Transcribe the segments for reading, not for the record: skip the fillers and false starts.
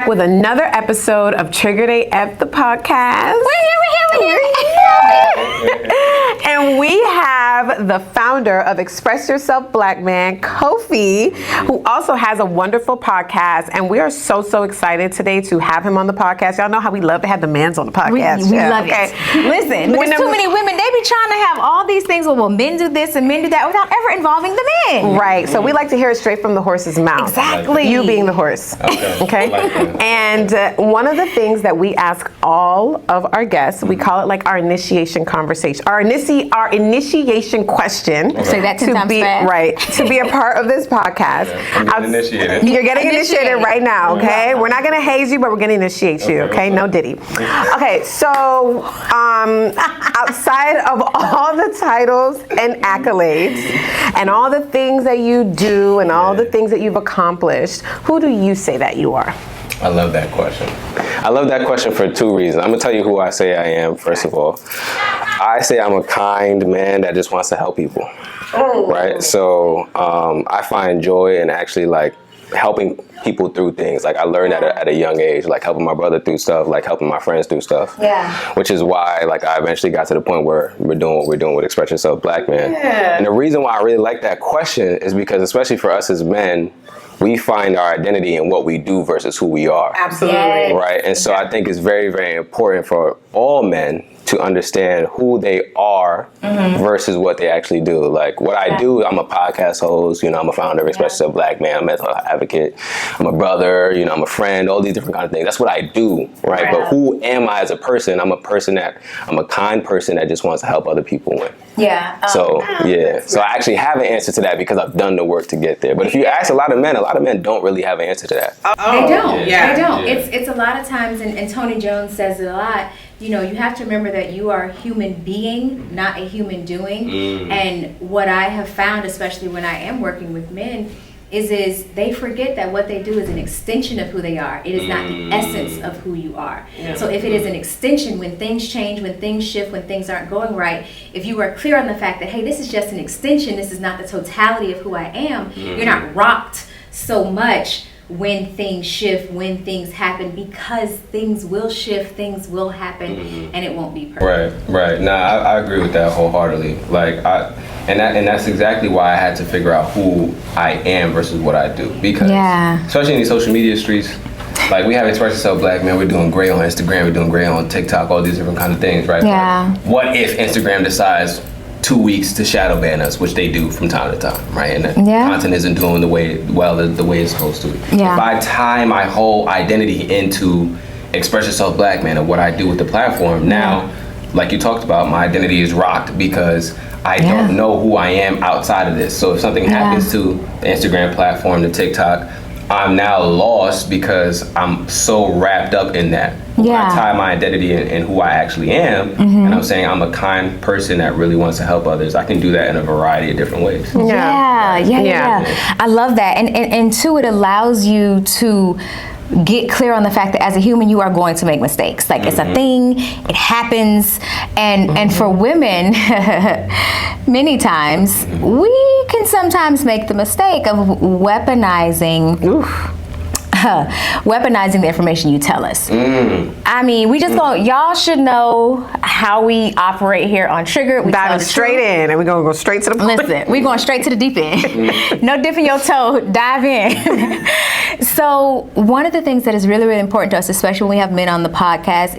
back with another episode of Triggered AF, the podcast. We're here. And we have the founder of Express Yourself Black Man, Kofi, who also has a wonderful podcast. And we are so excited today to have him on the podcast. Y'all know how we love to have the mans on the podcast. We love it. Listen, there's too many women. They be trying to have all these things. Well, men do this and men do that without ever involving the men. Right. So we like to hear it straight from the horse's mouth. Exactly. You being the horse. Okay. And one of the things that we ask all of our guests, we call it like our initiation conversation, our initiation question. Say that 10 times fast. Right. To be a part of this podcast. I'm initiated. You're getting initiated right now, okay? We're not going to haze you, but we're going to initiate you, okay? No diddy. Okay, so outside of all the titles and accolades and all the things that you do and all the things that you've accomplished, who do you say that you are? I love that question. I love that question for two reasons. I'm going to tell you who I say I am, first of all. I say I'm a kind man that just wants to help people. Right? So I find joy in actually like helping people through things. Like I learned at a young age, like helping my brother through stuff, like helping my friends through stuff. Yeah. Which is why like I eventually got to the point where we're doing what we're doing with Express Yourself Black Man. Yeah. And the reason why I really like that question is because especially for us as men, we find our identity in what we do versus who we are. Absolutely. Yes. Right. And so I think it's very, very important for all men to understand who they are versus what they actually do. Like what I do, I'm a podcast host, you know, I'm a founder of Express Yourself Black Man, I'm a mental health advocate, I'm a brother, you know, I'm a friend, all these different kind of things. That's what I do, right? But who am I as a person? I'm a kind person that just wants to help other people win. Yeah. So I actually have an answer to that because I've done the work to get there. But if you ask a lot of men don't really have an answer to that. They don't. Yeah. They don't. Yeah. It's a lot of times, and Tony Jones says it a lot, you know, you have to remember that you are a human being, not a human doing. And what I have found, especially when I am working with men, is they forget that what they do is an extension of who they are. It is not the essence of who you are. Yeah. So if it is an extension, when things change, when things shift, when things aren't going right, if you are clear on the fact that, hey, this is just an extension, this is not the totality of who I am, you're not rocked so much when things shift, when things happen, because things will shift, things will happen, and it won't be perfect. Right. Nah, I agree with that wholeheartedly. Like and that's exactly why I had to figure out who I am versus what I do. Because especially in these social media streets, like we have Express Yourself Black Man, we're doing great on Instagram, we're doing great on TikTok, all these different kind of things, right? Yeah. But what if Instagram decides 2 weeks to shadow ban us, which they do from time to time, right? And the content isn't doing the way it's supposed to. Yeah. If I tie my whole identity into Express Yourself Black Man and what I do with the platform, now, like you talked about, my identity is rocked because I don't know who I am outside of this. So if something happens to the Instagram platform, the TikTok, I'm now lost because I'm so wrapped up in that. I tie my identity in who I actually am, and I'm saying I'm a kind person that really wants to help others. I can do that in a variety of different ways. Yeah. I love that. And two, it allows you to get clear on the fact that as a human you are going to make mistakes. Like it's a thing, it happens, and for women many times we can sometimes make the mistake of weaponizing the information you tell us. I mean, we just y'all should know how we operate here on Trigger. We dive straight in, and we're gonna go straight to the point. Listen, we're going straight to the deep end. No dipping your toe, dive in. So one of the things that is really, really important to us, especially when we have men on the podcast,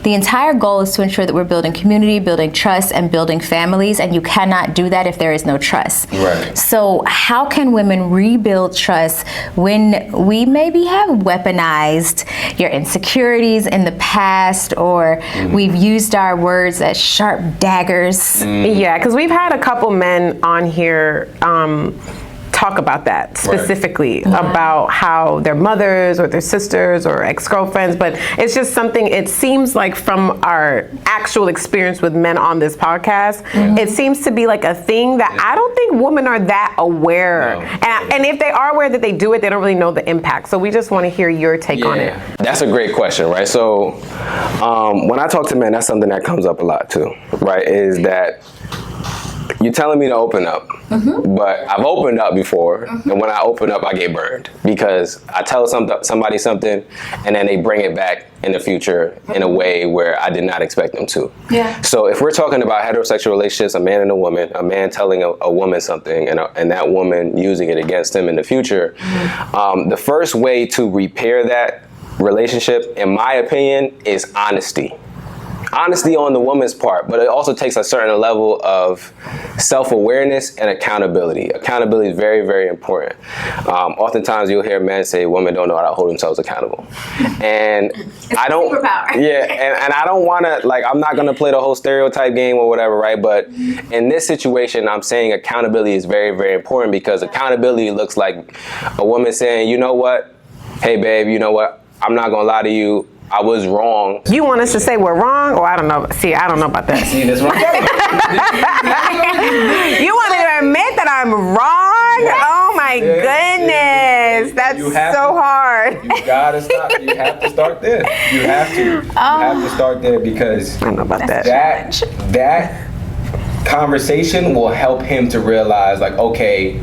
the entire goal is to ensure that we're building community, building trust, and building families, and you cannot do that if there is no trust. Right. So how can women rebuild trust when we maybe have weaponized your insecurities in the past, or we've used our words as sharp daggers? Yeah, because we've had a couple men on here talk about that specifically, about how their mothers or their sisters or ex-girlfriends, but it's just something, it seems like from our actual experience with men on this podcast, it seems to be like a thing that I don't think women are that aware. And if they are aware that they do it, they don't really know the impact. So we just want to hear your take on it. That's a great question, right? So when I talk to men, that's something that comes up a lot too, right? Is that you're telling me to open up, but I've opened up before, and when I open up, I get burned because I tell somebody something, and then they bring it back in the future in a way where I did not expect them to. Yeah. So if we're talking about heterosexual relationships, a man and a man telling a woman something, and that woman using it against him in the future, the first way to repair that relationship, in my opinion, is honesty. Honesty on the woman's part, but it also takes a certain level of self-awareness and accountability. Accountability is very, very important. Oftentimes you'll hear men say women don't know how to hold themselves accountable. And I don't, superpower. yeah, and I don't want to, like, I'm not going to play the whole stereotype game or whatever, right? But in this situation, I'm saying accountability is very, very important because accountability looks like a woman saying, you know what? Hey, babe, you know what? I'm not going to lie to you. I was wrong. You want us to say we're wrong, or I don't know. See, I don't know about that. See, that's right. You want me to admit that I'm wrong? Oh my goodness, that's so hard. You gotta stop. You have to start there. You have to. You have to start there because I don't know about that. That conversation will help him to realize, like, okay,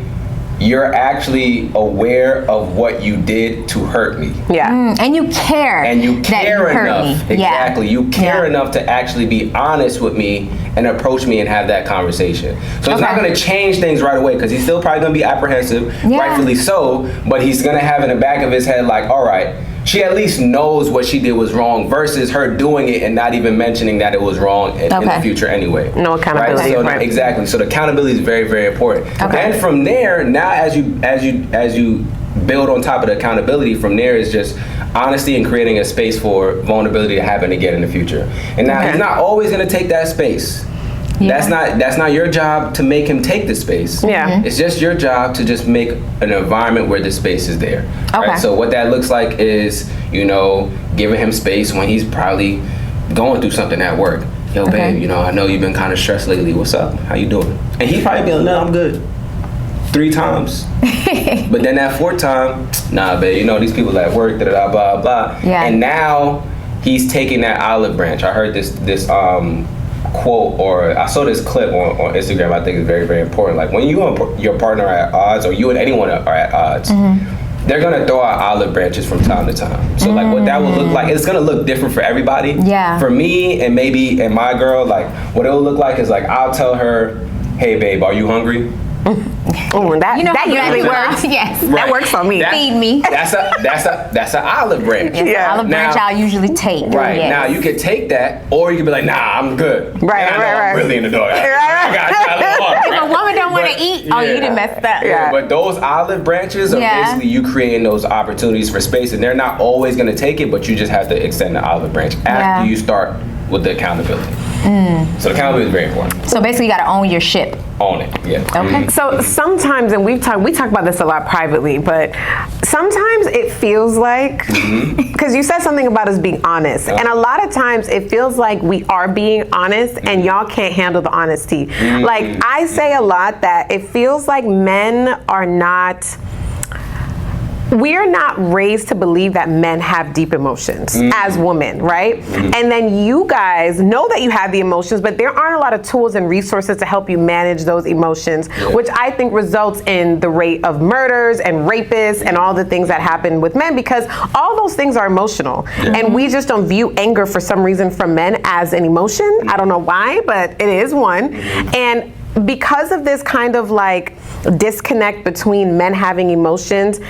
you're actually aware of what you did to hurt me. Yeah. And you care. And you care enough. Exactly. Yeah. You care enough to actually be honest with me and approach me and have that conversation. So it's not going to change things right away because he's still probably going to be apprehensive, rightfully so, but he's going to have in the back of his head like, all right, she at least knows what she did was wrong versus her doing it and not even mentioning that it was wrong in the future anyway. No accountability. Right? So exactly. So the accountability is very, very important. And from there, now as you build on top of the accountability, from there is just honesty and creating a space for vulnerability to happen again in the future. And now he's not always going to take that space. Yeah. That's not your job to make him take the space. Yeah. It's just your job to just make an environment where the space is there. Right? So what that looks like is, you know, giving him space when he's probably going through something at work. Yo, babe, you know, I know you've been kind of stressed lately. What's up? How you doing? And he'd probably be like, no, I'm good. 3 times. But then that 4th time, nah, babe, you know, these people at work, blah, blah, blah. Yeah. And now he's taking that olive branch. I heard this quote, or I saw this clip on Instagram. I think it's very, very important. Like when you and your partner are at odds, or you and anyone are at odds, they're gonna throw out olive branches from time to time. So like what that will look like, it's gonna look different for everybody. Yeah. For me and my girl, like what it will look like is like I'll tell her, hey babe, are you hungry? Oh, that usually works. Yes, that works for me. Feed me. That's an olive branch. Yes, olive branch I'll usually take. Right. Now you could take that, or you could be like, nah, I'm good. Right. I'm really in the dog. If a woman don't want to eat, you done messed up. Yeah. But those olive branches are basically you creating those opportunities for space, and they're not always going to take it, but you just have to extend the olive branch after you start with the accountability. So accountability is very important. So basically, you got to own your ship. Own it, yeah. Okay. So sometimes, and we talk about this a lot privately, but sometimes it feels like, because you said something about us being honest, and a lot of times it feels like we are being honest, and y'all can't handle the honesty. Like I say a lot that it feels like men are not. We are not raised to believe that men have deep emotions as women, right? And then you guys know that you have the emotions, but there aren't a lot of tools and resources to help you manage those emotions, which I think results in the rate of murders and rapists and all the things that happen with men, because all those things are emotional. And we just don't view anger for some reason from men as an emotion. I don't know why, but it is one. And because of this kind of like disconnect between men having emotions,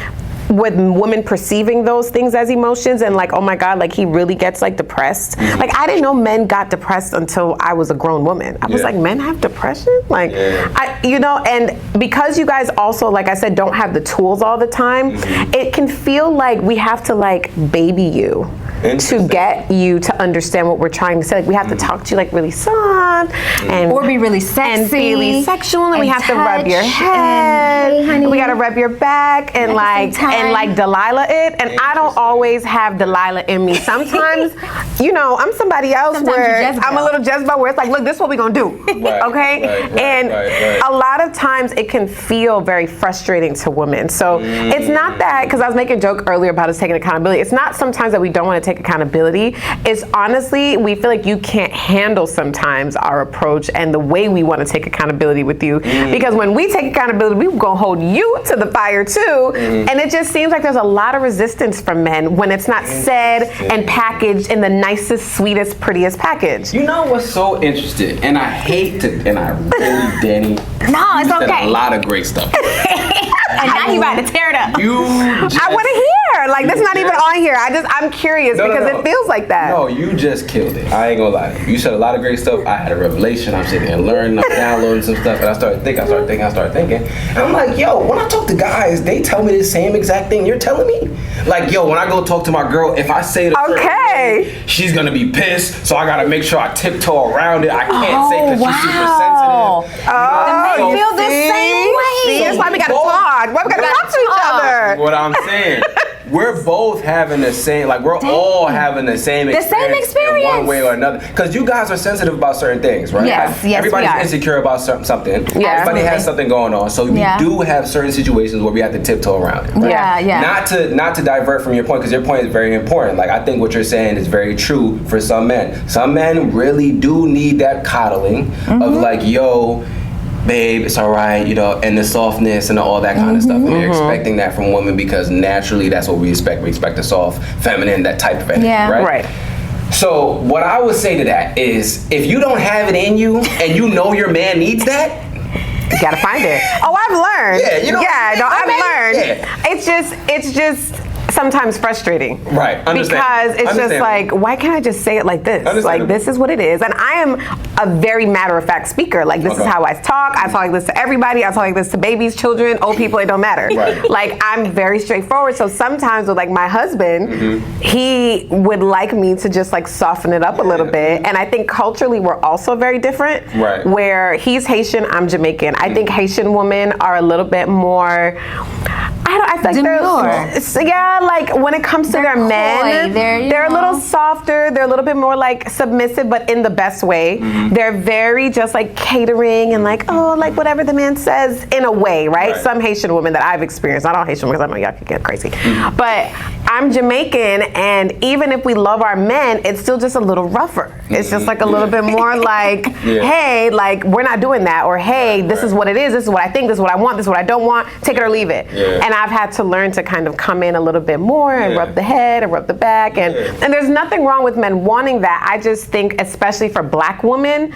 with women perceiving those things as emotions and like, oh my God, like he really gets like depressed. Like I didn't know men got depressed until I was a grown woman. I was like, men have depression? Like, and because you guys also, like I said, don't have the tools all the time, it can feel like we have to like baby you to get you to understand what we're trying to say. Like we have to talk to you like really soft and or be really sexy and be really sexual, and we have to rub your head, and, hey, honey, we gotta rub your back and like Delilah it, and I don't always have Delilah in me. Sometimes, I'm somebody else where I'm a little Jezebel where it's like, look, this is what we're gonna do, okay? A lot of times it can feel very frustrating to women. So it's not that, because I was making a joke earlier about us taking accountability. It's not sometimes that we don't want to take accountability is honestly, we feel like you can't handle sometimes our approach and the way we want to take accountability with you. Because when we take accountability, we're going to hold you to the fire too. And it just seems like there's a lot of resistance from men when it's not said and packaged in the nicest, sweetest, prettiest package. You know what's so interesting? And I hate to, and I really, Danny, No, it's you said okay. a lot of great stuff. And now you about to tear it up. You just, I want to hear. Like, that's not even on here. I'm curious because it feels like that. No, you just killed it. I ain't gonna lie to you. You said a lot of great stuff. I had a revelation. I'm sitting there learning, I'm downloading some stuff, and I started thinking. And I'm like, yo, when I talk to guys, they tell me the same exact thing you're telling me. Like, yo, when I go talk to my girl, if I say the certain way, she's gonna be pissed, so I gotta make sure I tiptoe around it. I can't say because she's super sensitive. I feel the same way. See, that's why we gotta talk. Why we gotta talk to each other? What I'm saying, we're both having the same, like we're all having the same experience in one way or another. Because you guys are sensitive about certain things, right? Yes, like, yes, everybody's we are. insecure about something. Yeah. Everybody has something going on. So we do have certain situations where we have to tiptoe around it. Right? Yeah. Not to divert from your point, because your point is very important. Like, I think what you're saying is very true for some men. Some men really do need that coddling of like, yo, babe, it's all right, you know, and the softness and all that kind of stuff. And they're expecting that from women because naturally that's what we expect. We expect a soft, feminine, that type of energy, right? So what I would say to that is, if you don't have it in you and you know your man needs that, you gotta find it. Oh, I've learned. Yeah, you know. Yeah, no, I've learned. Yeah. It's just sometimes frustrating. Right. Because it's just like, why can't I just say it like this? Like, this is what it is. And I am a very matter-of-fact speaker. Like, this is how I talk. I talk like this to everybody. I talk like this to babies, children, old people. It don't matter. Right. Like, I'm very straightforward. So sometimes with like my husband, he would like me to just like soften it up a little bit. And I think culturally we're also very different. Right. Where he's Haitian, I'm Jamaican. I think Haitian women are a little bit more, I feel like like when it comes to their men, they're a little softer, they're a little bit more like submissive, but in the best way. They're very just like catering and like, oh, like whatever the man says in a way, right? Some Haitian women that I've experienced, not all Haitian women, because I know y'all could get crazy, but I'm Jamaican, and even if we love our men, it's still just a little rougher. It's just like a little bit more like, hey, like we're not doing that, or hey, this is what it is, this is what I think, this is what I want, this is what I don't want, take it or leave it. And I've had to learn to kind of come in a little bit more and rub the head and rub the back, and there's nothing wrong with men wanting that. I just think, especially for black women,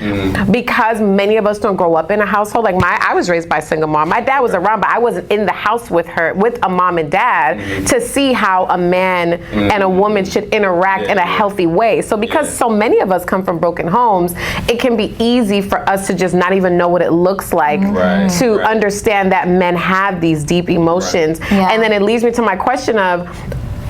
because many of us don't grow up in a household, like I was raised by a single mom. My dad was around, but I wasn't in the house with a mom and dad to see how a man and a woman should interact in a healthy way. So because so many of us come from broken homes, it can be easy for us to just not even know what it looks like to understand that men have these deep emotions. And then it leads me to my question of,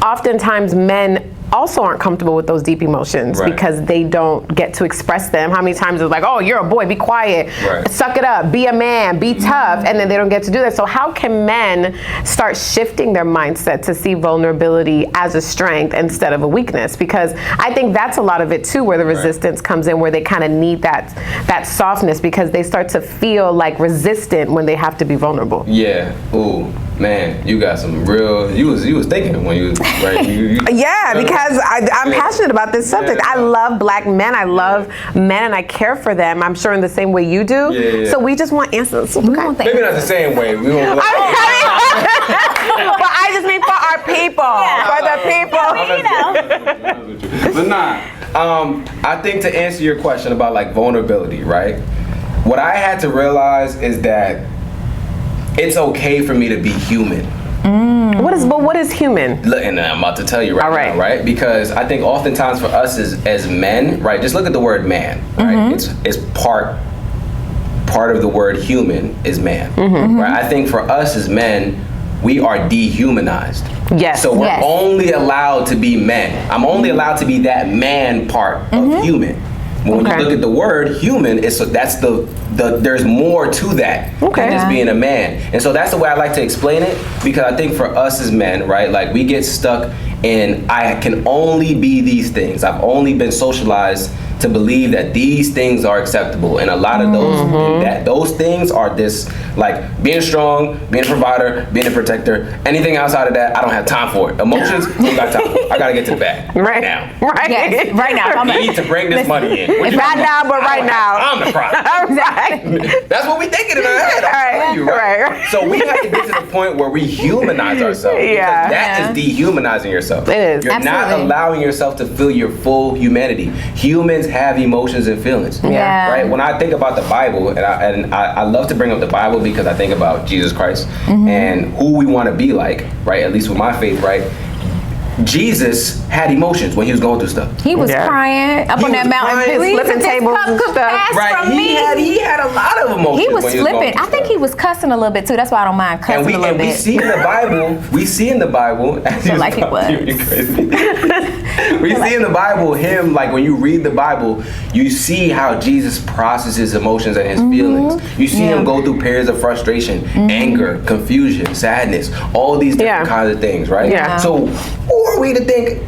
oftentimes men also aren't comfortable with those deep emotions because they don't get to express them. How many times it's like, oh, you're a boy, be quiet, suck it up, be a man, be tough, and then they don't get to do that. So how can men start shifting their mindset to see vulnerability as a strength instead of a weakness? Because I think that's a lot of it too, where the resistance comes in, where they kind of need that softness, because they start to feel like resistant when they have to be vulnerable. Yeah. Ooh, man, you got some real. You was thinking when you was Yeah, because I'm passionate about this subject. I love black men. I love men, and I care for them. I'm sure in the same way you do. So we just want answers. Maybe not the same way. We won't. But I just mean for our people, for the people. But nah, I think to answer your question about like vulnerability, right? What I had to realize is that it's okay for me to be human. What is human? And I'm about to tell you now, right? Because I think oftentimes for us as men, right? Just look at the word man, right? It's part of the word human is man, right? I think for us as men, we are dehumanized. Yes. So we're only allowed to be men. I'm only allowed to be that man part of human. When you look at the word human, that's there's more to that than just being a man. And so that's the way I like to explain it, because I think for us as men, right, like we get stuck in, I can only be these things. I've only been socialized to believe that these things are acceptable, and a lot of those things are this, like being strong, being a provider, being a protector. Anything outside of that, I don't have time for it. Emotions, don't got time for it. I gotta get to the bag Right now. Right. Yes, right now. I need to bring this money in. What you Not mean? now, but right now. I'm the product. Right. That's what we thinking in our head. I'm telling you, Right. So we have to get to the point where we humanize ourselves. Yeah. Because that is dehumanizing yourself. It is. You're not Absolutely. allowing yourself to feel your full humanity. Humans have emotions and feelings. Yeah. Right? When I think about the Bible, and I love to bring up the Bible because I think about Jesus Christ and who we want to be like, right? At least with my faith, right? Jesus had emotions when he was going through stuff. He was Yeah. crying up He on that was mountain. crying, Please, flipping this tables cup and could stuff. pass Right? from me. He had a lot of emotions. He was when flipping. going through I think stuff. he was cussing a little bit too. That's why I don't mind cussing And we a little bit. see in the Bible, as Feel you like it was. you're crazy. We see in the Bible him, like when you read the Bible, you see how Jesus processes emotions and his feelings. You see him go through periods of frustration, anger, confusion, sadness, all these different kinds of things, right? Yeah. So who are we to think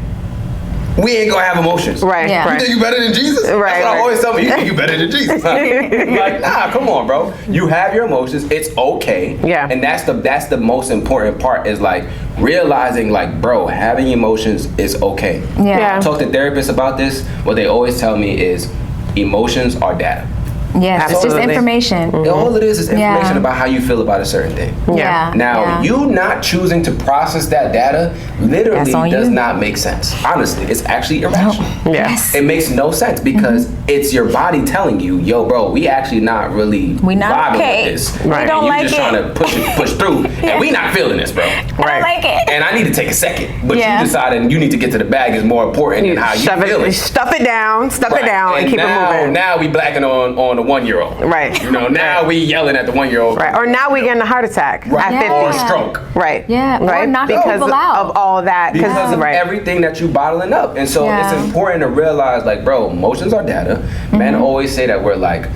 we ain't gonna have emotions? Right. Yeah. You Right. think you better than Jesus? Right, That's what I right. always tell me. You think you better than Jesus? Like, nah, come on, bro. You have your emotions. It's okay. Yeah. And that's the most important part is like realizing, like, bro, having emotions is okay. Yeah. I talk to therapists about this. What they always tell me is emotions are data. Yes, it's just Absolutely. information. All it is information Yeah. about how you feel about a certain thing. Yeah. Now, yeah. you not choosing to process that data literally That's on does you. not make sense. Honestly, it's actually irrational. Yeah. Yes. It makes no sense because it's your body telling you, yo, bro, we actually not really We not vibing okay. with this. Right. We don't you like just it. trying to push through, and we not feeling this, bro. I don't like it. And I need to take a second, but Yeah. you decided you need to get to the bag is more important than how you feel it. Stuff it down, Right. and keep now, it moving. Now we blacking on the 1-year-old. Right. You know, now we yelling at the 1-year-old. Right. Or now we getting a heart attack Right. at 50. Or Yeah. stroke. Right. Yeah, or Right. knocking Because people out. of all that. Because of right. everything that you bottling up. And so Yeah. it's important to realize, like, bro, emotions are data. Men always say that we're like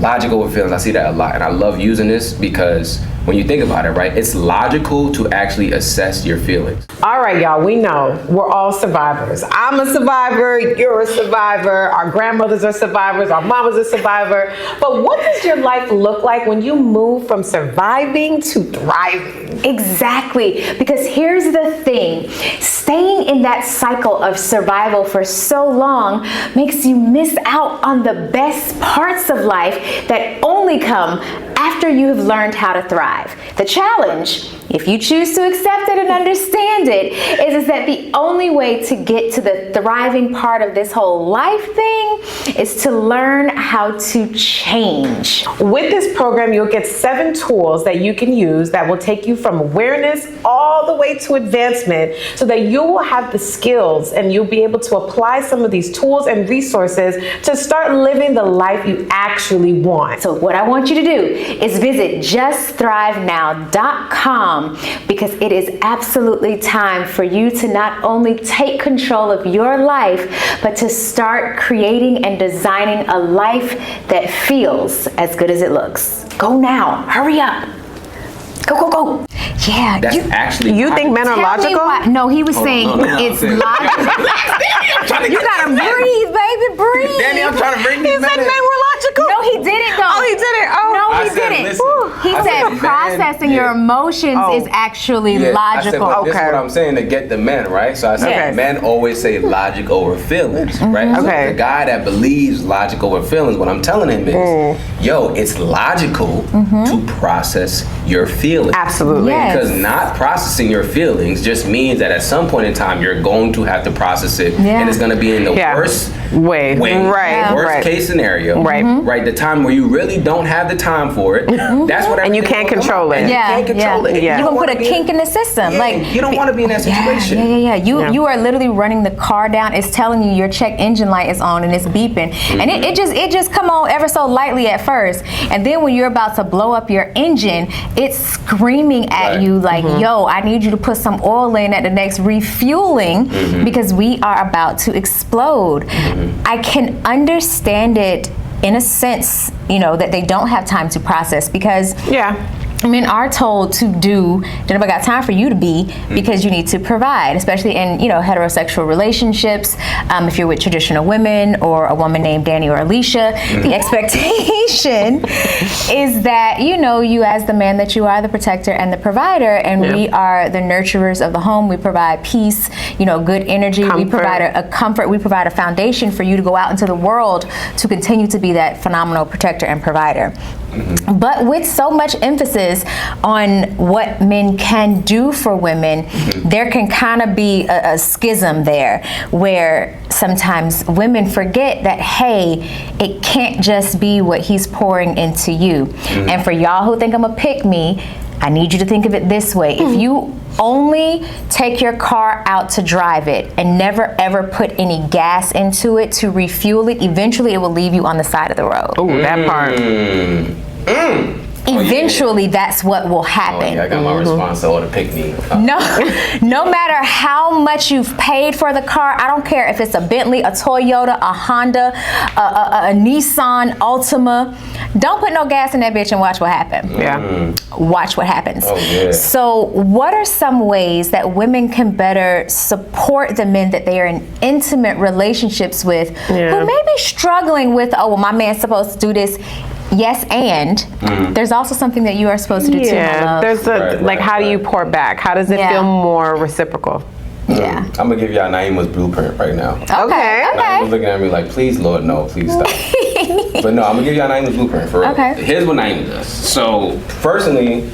logical with feelings. I see that a lot. And I love using this because when you think about it, right, it's logical to actually assess your feelings. All right, y'all, we know we're all survivors. I'm a survivor, you're a survivor, our grandmothers are survivors, our mama's a survivor. But what does your life look like when you move from surviving to thriving? Exactly, because here's the thing, staying in that cycle of survival for so long makes you miss out on the best parts of life that only come after you have learned how to thrive. The challenge, if you choose to accept it and understand it, is that the only way to get to the thriving part of this whole life thing is to learn how to change. With this program, you'll get 7 tools that you can use that will take you from awareness all the way to advancement so that you will have the skills and you'll be able to apply some of these tools and resources to start living the life you actually want. So what I want you to do is visit justthrivenow.com because it is absolutely time for you to not only take control of your life, but to start creating and designing a life that feels as good as it looks. Go now, hurry up. Go, go, go. Yeah. That's actually You think men are Tell me logical? why- No, he was saying it's logical. You gotta breathe, baby, breathe. Danny, I'm trying to bring these men in. were logical. No, he didn't though. Oh, he didn't. Oh. No, I he said, didn't. listen, He I said said, man, processing your emotions Oh. is actually Yeah, I said, logical. but this is Okay. what I'm saying to get the men, right? So I said, Okay. men always say logic over feelings, right? So Okay. the guy that believes logic over feelings, what I'm telling him is, yo, it's logical to process your feelings. Absolutely. Yes. Because not processing your feelings just means that at some point in time, you're going to have to process it. Yeah. And it's going to be in the Yeah. worst Way. Right. Yeah. worst Right. case scenario. Right. Right. The time where you really don't have the time for it. That's what And you can't control it. You Yeah, can't control yeah. it. Yeah. You don't gonna put wanna a be kink in the system. Yeah, Like you don't want to be in that situation. Yeah. Yeah. You are literally running the car down. It's telling you your check engine light is on and it's beeping, and it just come on ever so lightly at first, and then when you're about to blow up your engine, it's screaming at Right. you like, "Yo, I need you to put some oil in at the next refueling because we are about to explode." I can understand it in a sense, that they don't have time to process because Yeah. men are told to do, that nobody got time for you to be, because you need to provide, especially in, heterosexual relationships. If you're with traditional women or a woman named Danny or Alicia, the expectation is that, you as the man that you are, the protector and the provider, and we are the nurturers of the home. We provide peace, good energy. Comfort. We provide a comfort. We provide a foundation for you to go out into the world to continue to be that phenomenal protector and provider. But with so much emphasis on what men can do for women, there can kind of be a schism there, where sometimes women forget that, hey, it can't just be what he's pouring into you. And for y'all who think I'm a pick-me, I need you to think of it this way. If you only take your car out to drive it and never ever put any gas into it to refuel it, eventually it will leave you on the side of the road. Oh, that part. Eventually, that's what will happen. I got my response to all the pick me. No matter how much you've paid for the car, I don't care if it's a Bentley, a Toyota, a Honda, a Nissan Altima. Don't put no gas in that bitch and watch what happens. Yeah. Watch what happens. Oh, yeah. So what are some ways that women can better support the men that they are in intimate relationships with, who may be struggling with, my man's supposed to do this? Yes, and there's also something that you are supposed to do too, my love. There's how do you pour back? How does it feel more reciprocal? Yeah. I'm gonna give y'all Naima's blueprint right now. Okay. Naima's looking at me like, please, Lord, no, please stop. But no, I'm gonna give y'all Naima's blueprint for real. Okay. Here's what Naima does. So, personally,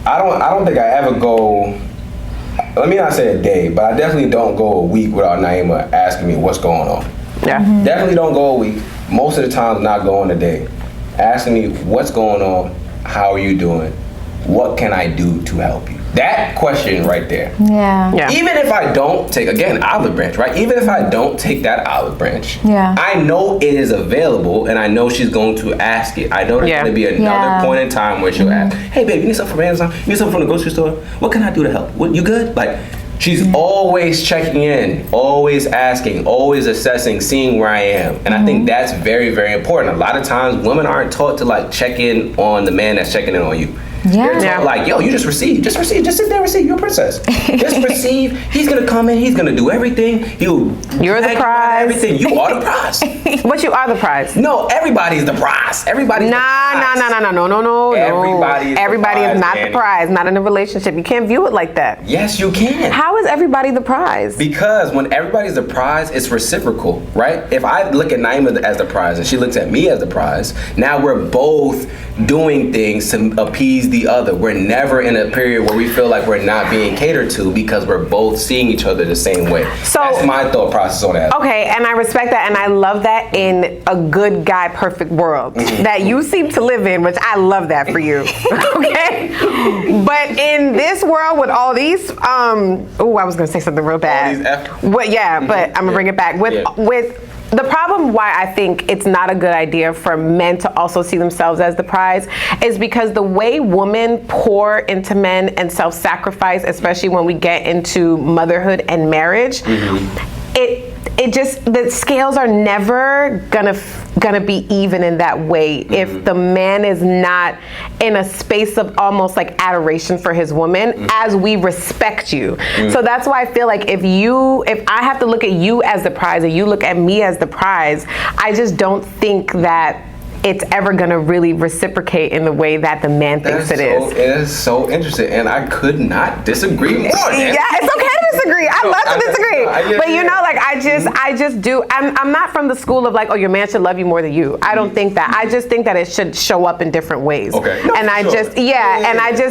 I don't think I ever go. Let me not say a day, but I definitely don't go a week without Naima asking me what's going on. Yeah. Definitely don't go a week. Most of the time, not going a day. Asking me what's going on, how are you doing, what can I do to help you? That question right there. Yeah. Even if I don't take, again, olive branch, right? Even if I don't take that olive branch, I know it is available, and I know she's going to ask it. I know there's going to be another point in time where she'll ask, hey babe, you need something from Amazon? You need something from the grocery store? What can I do to help? What, you good? Like, she's always checking in, always asking, always assessing, seeing where I am. And I think that's very, very important. A lot of times women aren't taught to check in on the man that's checking in on you. They're taught like, yo, you just receive, just sit there and receive, you're a princess. Just receive, he's gonna come in, he's gonna do everything. You're the prize. Everything, you are the prize. But you are the prize. No, everybody's the prize. Everybody's the prize. No. Everybody is not Danny. the prize, not in a relationship. You can't view it like that. Yes, you can. How is everybody the prize? Because when everybody's the prize, it's reciprocal, right? If I look at Naima as the prize and she looks at me as the prize, now we're both doing things to appease the other. We're never in a period where we feel like we're not being catered to because we're both seeing each other the same way. So that's my thought process on that. Okay, and I respect that, and I love that in a good guy, perfect world that you seem to live in, which I love that for you. Okay, but in this world with all these, I was gonna say something real bad. But I'm gonna bring it back with. The problem why I think it's not a good idea for men to also see themselves as the prize is because the way women pour into men and self-sacrifice, especially when we get into motherhood and marriage, it just, the scales are never gonna be even in that way if the man is not in a space of almost like adoration for his woman as we respect you. So that's why I feel like if I have to look at you as the prize or you look at me as the prize, I just don't think that it's ever gonna really reciprocate in the way that the man thinks it is. It is so interesting, and I could not disagree more. Yeah, it's okay to disagree. I love to disagree. But I just do. I'm not from the school of like, oh, your man should love you more than you. I don't think that. I just think that it should show up in different ways. Okay. And I just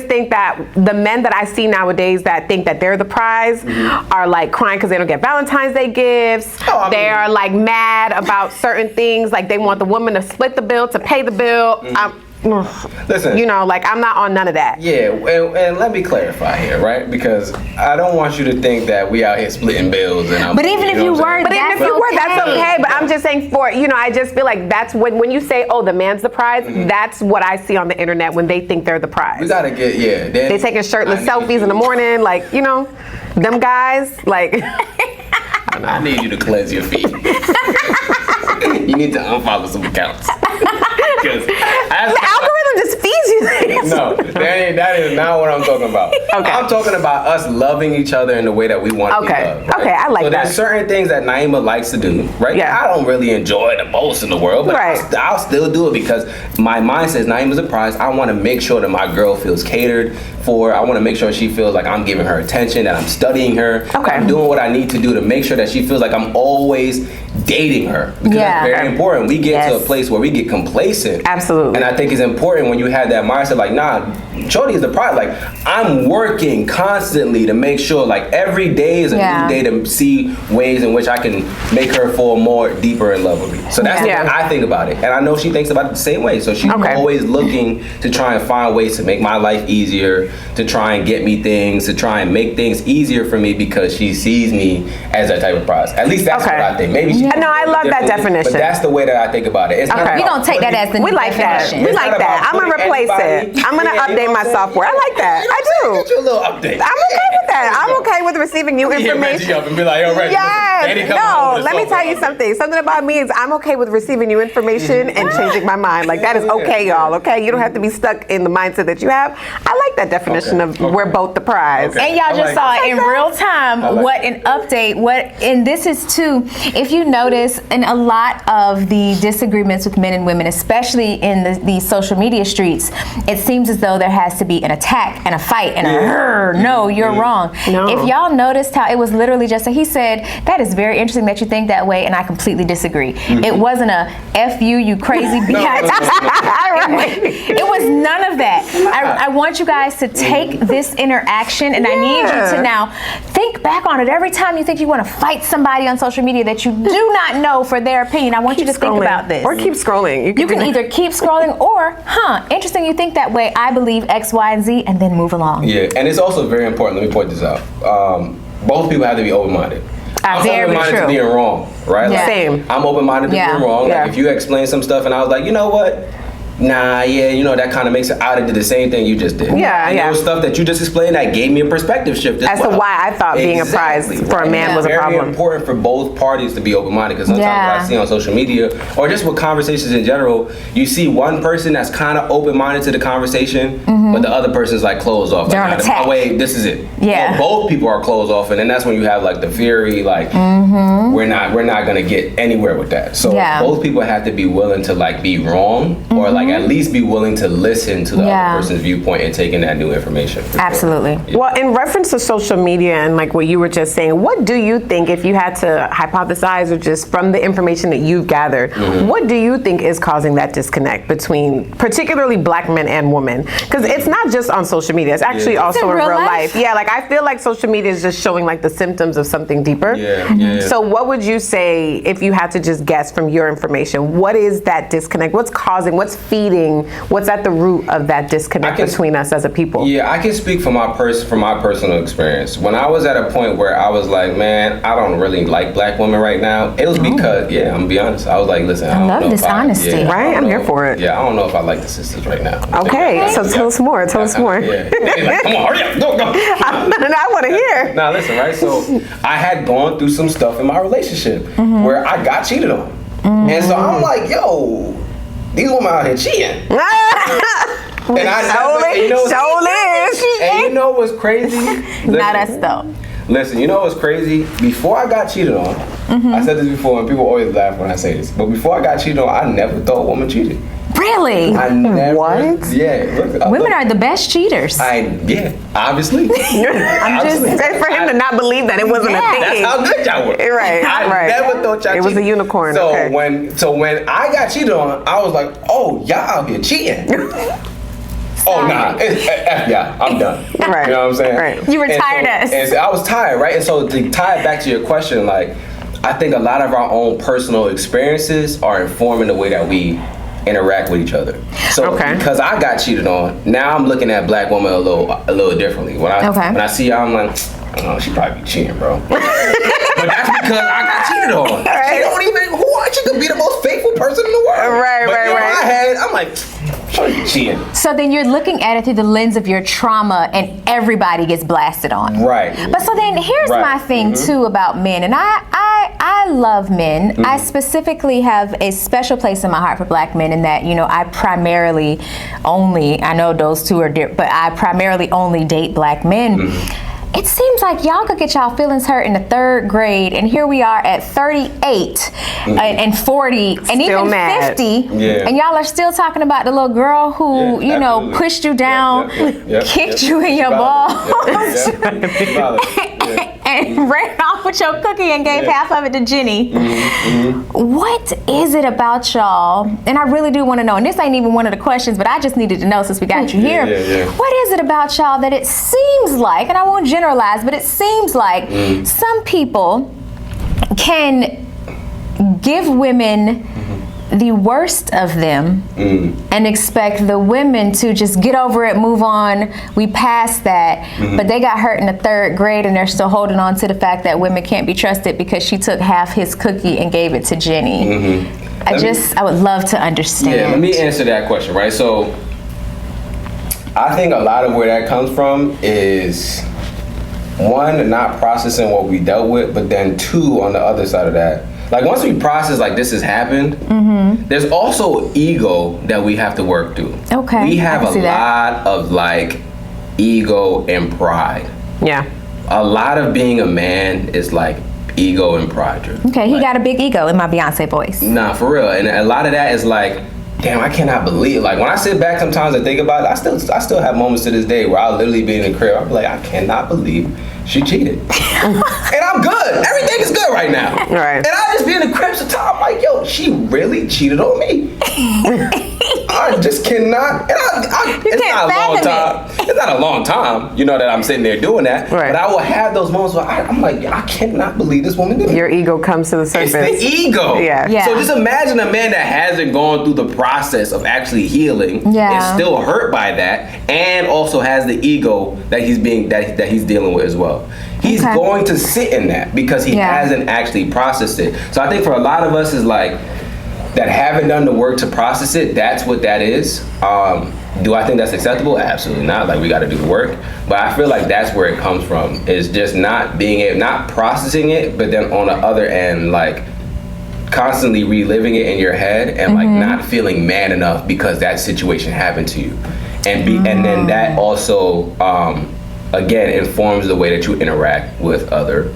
think that the men that I see nowadays that think that they're the prize are like crying because they don't get Valentine's Day gifts. They are like mad about certain things. Like they want the woman to split the bill, to pay the bill. Listen, I'm not on none of that. Yeah, and let me clarify here, right? Because I don't want you to think that we out here splitting bills. But even if you were, that's okay. But I'm just saying I just feel like that's when you say, oh, the man's the prize, that's what I see on the internet when they think they're the prize. We gotta get, they taking shirtless selfies in the morning, like, them guys, like. I need you to cleanse your feet. You need to unfollow some accounts. The algorithm just feeds you things. No, that that is not what I'm talking about. Okay. I'm talking about us loving each other in the way that we want to be loved. Right? Okay, I like so that. there's certain things that Naima likes to do, right? Yeah. I don't really enjoy the most in the world, but Right. I'll still do it because my mind says Naima's a prize. I want to make sure that my girl feels catered for. I want to make sure she feels like I'm giving her attention, that I'm studying her. Okay. I'm doing what I need to do to make sure that she feels like I'm always dating her. Because Yeah. that's very important. We get to a Yes. place where we get complacent. Absolutely. And I think it's important when you have that mindset, like, nah, Shorty is the prize. Like, I'm working constantly to make sure, like, every day is a Yeah. new day to see ways in which I can make her fall more deeper in love with me. So that's Yeah. the way I think about it. And I know she thinks about it the same way. So she's Okay. always looking to try and find ways to make my life easier, to try and get me things, to try and make things easier for me because she sees me as that type of prize. At least that's Okay. what I think. Maybe she No, I love that differently, definition. But that's the way that I think about it. It's not Okay. We about gonna take that as the We new like that. definition. We It's like not that. about I'm gonna putting replace anybody- it. I'm gonna Yeah, you know update what my I'm saying? software. I like that. I do. Get you a little update. I'm okay with that. I'm okay with receiving new Hit Reggie information. up and be like, yo, Reggie, listen, Danny Yes. coming home No, with a let me sofa. tell you something. Something about me is I'm okay with receiving new information and changing my mind. Like, that is okay, y'all, okay? You don't have to be stuck in the mindset that you have. I like that definition of we're both the prize. Okay. And y'all just I like saw in real time like what an update, and this is too, if you notice in a lot of the disagreements with men and women, especially in the social media streets, it seems as though there has to be an attack and a fight and no, you're wrong. No. If y'all noticed how it was literally just, he said, that is very interesting that you think that way, and I completely disagree. It wasn't a F you crazy bitch. It was none of that. I want you guys to take this interaction, and I need you to now think back on it. Every time you think you want to fight somebody on social media that you do not know for their opinion, I want you to think about this. Or keep scrolling. You can either keep scrolling or, interesting you think that way. I believe X, Y, and Z, and then move along. Yeah, and it's also very important. Let me point this out. Both people have to be open-minded. I'm Very open-minded true. to being wrong, right? Yeah. Like, Same. I'm open-minded to Yeah. being wrong. Yeah. Like, if you explain some stuff and I was like, you know what? Nah, yeah, you know, that kind of makes it out into the same thing you just did. Yeah, and yeah. there was stuff that you just explained that gave me a perspective shift as As to well. why I thought being a prize for a man was a problem. Very important for both parties to be open-minded, because sometimes Yeah. what I see on social media or just with conversations in general, you see one person that's kind of open-minded to the conversation, but the other person's like closed off. They're Like, on "Nah, attack." my way, this is it. Yeah. Well, both people are closed off, and then that's when you have like the fury, like we're not gonna get anywhere with that. So Yeah. both people have to be willing to like be wrong, or like at least be willing to listen to the Yeah. other person's viewpoint and taking that new information. for sure. Absolutely. Well, in reference to social media and like what you were just saying, what do you think, if you had to hypothesize or just from the information that you've gathered, what do you think is causing that disconnect between particularly black men and women? Because it's not just on social media, it's actually Yeah. also in in real real life. life. Yeah, like I feel like social media is just showing like the symptoms of something deeper. Yeah. So what would you say if you had to just guess from your information? What is that disconnect? What's causing, what's feeding, what's at the root of that disconnect between us as a people? Yeah, I can speak from my personal experience. When I was at a point where I was like, man, I don't really like black women right now, it was because, I'm gonna be honest, I was like, listen, I don't love know this if honesty. I don't Right? I'm know- here for it. Yeah, I don't know if I like the sisters right now. Okay, so tell us more. Tell us more. Yeah. He's like, come on, hurry up, go. I want to hear. Now listen, right? So I had gone through some stuff in my relationship where I got cheated on, and so I'm like, yo, these women out here cheating. And and you know what's crazy? Not us Listen, though. Listen, you know what's crazy? Before I got cheated on, I said this before, and people always laugh when I say this, but before I got cheated on, I never thought a woman cheated. Really? I never. What? Yeah. Look, Women are the best cheaters. obviously. I'm just great for him to not believe that it wasn't a thing. That's how good y'all were. Right, I right. never thought y'all It was a cheated. unicorn, So okay. when I got cheated on, I was like, oh, y'all out here cheating. Oh nah, it's F yeah, I'm done. Right. You know what I'm saying? Right. You retired us. And so I was tired, right? And so to tie it back to your question, like I think a lot of our own personal experiences are informing the way that we interact with each other. So Okay. because I got cheated on, now I'm looking at black women a little differently. When I see her, I'm like, oh, she probably be cheating, bro. But that's because I got cheated on. She don't even she could be the most faithful person in the world. Right, but right, in right. my head, I'm like, cheating. So then you're looking at it through the lens of your trauma, and everybody gets blasted on. Right. But so then here's Right. my thing too about men, and I love men. I specifically have a special place in my heart for black men, in that, you know, I primarily only, I know those two are different, but I primarily only date black men. It seems like y'all could get y'all feelings hurt in the 3rd grade, and here we are at 38 and 40 and Still even mad. 50, Yeah. and y'all are still talking about the little girl who, Yeah, you know, absolutely. pushed you down, Yep, kicked yep. you in your balls, Valid. Yeah. and ran off with your cookie and gave Yeah. half of it to Jenny. What is it about y'all? And I really do want to know, and this ain't even one of the questions, but I just needed to know since we got you here. yeah. What is it about y'all that it seems like, and I won't generalize, but it seems like some people can give women the worst of them and expect the women to just get over it, move on, we passed that, but they got hurt in the 3rd grade and they're still holding on to the fact that women can't be trusted because she took half his cookie and gave it to Jenny. I would love to understand. Yeah, let me answer that question, right? So, I think a lot of where that comes from is, 1, not processing what we dealt with, but then 2, on the other side of that, like once we process like this has happened, there's also ego that we have to work through. Okay, We have I can a see that. lot of like ego and pride. Yeah. A lot of being a man is like ego and pride driven. Okay, he got a big ego in my Beyonce voice. Nah, for real. And a lot of that is like, damn, I cannot believe. Like when I sit back sometimes and think about it, I still have moments to this day where I'll literally be in the crib. I'm like, I cannot believe she cheated. And I'm good. Everything is good right now. Right. And I just be in the crib sometimes. I'm like, yo, she really cheated on me. I just cannot. And it's can't not a long fathom time. It's not a long time, you know, that I'm sitting there doing that. Right. But I will have those moments where I'm like, I cannot believe this woman did it. Your ego comes to the surface. It's the ego. Yeah. Yeah. So just imagine a man that hasn't gone through the process of actually healing, Yeah. is still hurt by that, and also has the ego that he's dealing with as well. He's Okay. going to sit in that because he Yeah. hasn't actually processed it. So I think for a lot of us is like that haven't done the work to process it. That's what that is. Do I think that's acceptable? Absolutely not. Like we got to do the work. But I feel like that's where it comes from. Is just not processing it, but then on the other end, like constantly reliving it in your head and like not feeling man enough because that situation happened to you, and then that also again informs the way that you interact with other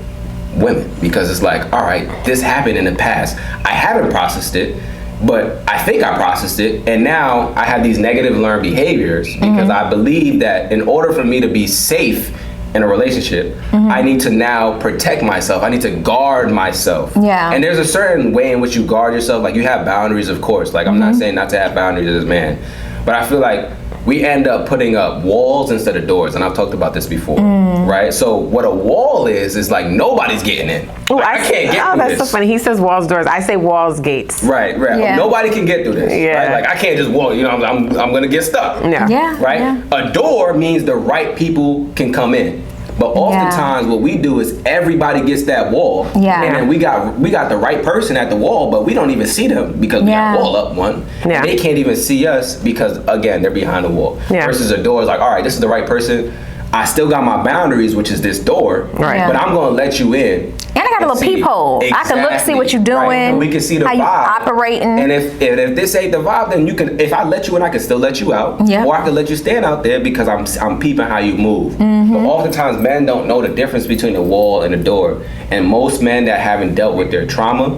women, because it's like, all right, this happened in the past, I haven't processed it, but I think I processed it, and now I have these negative learned behaviors because I believe that in order for me to be safe in a relationship, I need to now protect myself. I need to guard myself. Yeah. And there's a certain way in which you guard yourself. Like you have boundaries, of course. Like I'm not saying not to have boundaries as a man, but I feel like we end up putting up walls instead of doors. And I've talked about this before, right? So what a wall is like nobody's getting in. Ooh, Like, I can't get through that's this. so funny. He says walls, doors. I say walls, gates. Right. Yeah. Nobody can get through this. Yeah. Right? Like I can't just walk. You know, I'm gonna get stuck. Yeah. Yeah. Right? Yeah. A door means the right people can come in. But oftentimes what we do is everybody gets that wall. Yeah. And then we got the right person at the wall, but we don't even see them because we got Yeah. a wall up one. Yeah. They can't even see us because again, they're behind the wall. Yeah. Versus a door is like, all right, this is the right person. I still got my boundaries, which is this door. Right. Yeah. But I'm gonna let you in. And I got a little See- peephole. I can look, see what you're doing. Right. And we can see the how vibe. you operating. And if this ain't the vibe, then you can. If I let you in, I can still let you out. Yeah. Or I can let you stand out there because I'm peeping how you move. But oftentimes men don't know the difference between the wall and the door. And most men that haven't dealt with their trauma,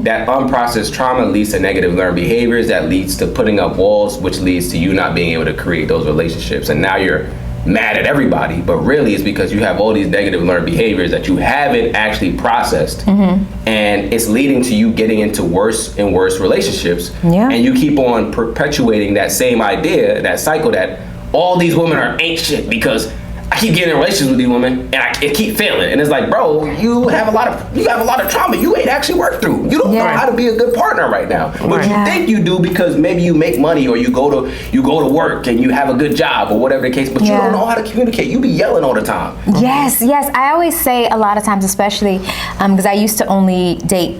that unprocessed trauma leads to negative learned behaviors. That leads to putting up walls, which leads to you not being able to create those relationships. And now you're mad at everybody, but really it's because you have all these negative learned behaviors that you haven't actually processed, and it's leading to you getting into worse and worse relationships. Yeah. And you keep on perpetuating that same idea, that cycle, that all these women ain't shit because I keep getting in relationships with these women and I keep failing. And it's like, bro, you have a lot of trauma you ain't actually worked through. You don't know Yeah. how to be a good partner right now. But you think you do because maybe you make money or you go to work and you have a good job or whatever the case, but you Yeah. don't know how to communicate. You be yelling all the time. Yes. I always say a lot of times, especially because I used to only date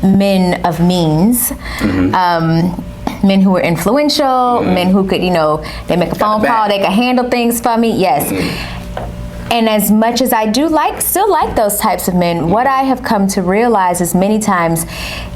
men of means. men who are influential, men who could, they make a phone call, they can handle things for me. Yes. And as much as I do still like those types of men, what I have come to realize is many times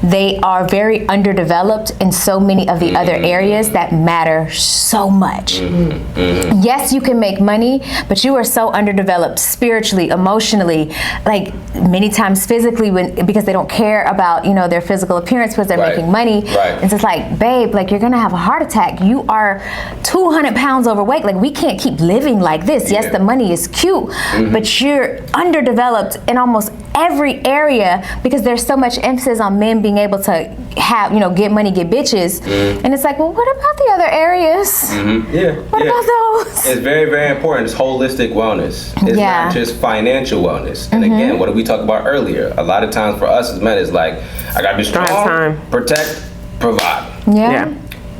they are very underdeveloped in so many of the other areas that matter so much. Yes, you can make money, but you are so underdeveloped spiritually, emotionally, like many times physically, because they don't care about, their physical appearance because they're making money. Right. It's just like, babe, like you're gonna have a heart attack. You are 200 pounds overweight. Like we can't keep living like this. Yes, the money is cute. But you're underdeveloped in almost every area because there's so much emphasis on men being able to have, get money, get bitches. And it's like, well, what about the other areas? What about those? It's very, very important. It's holistic wellness. It's not just financial wellness. And again, what did we talk about earlier? A lot of times for us as men, it's like, I gotta be strong, protect, provide. Yeah.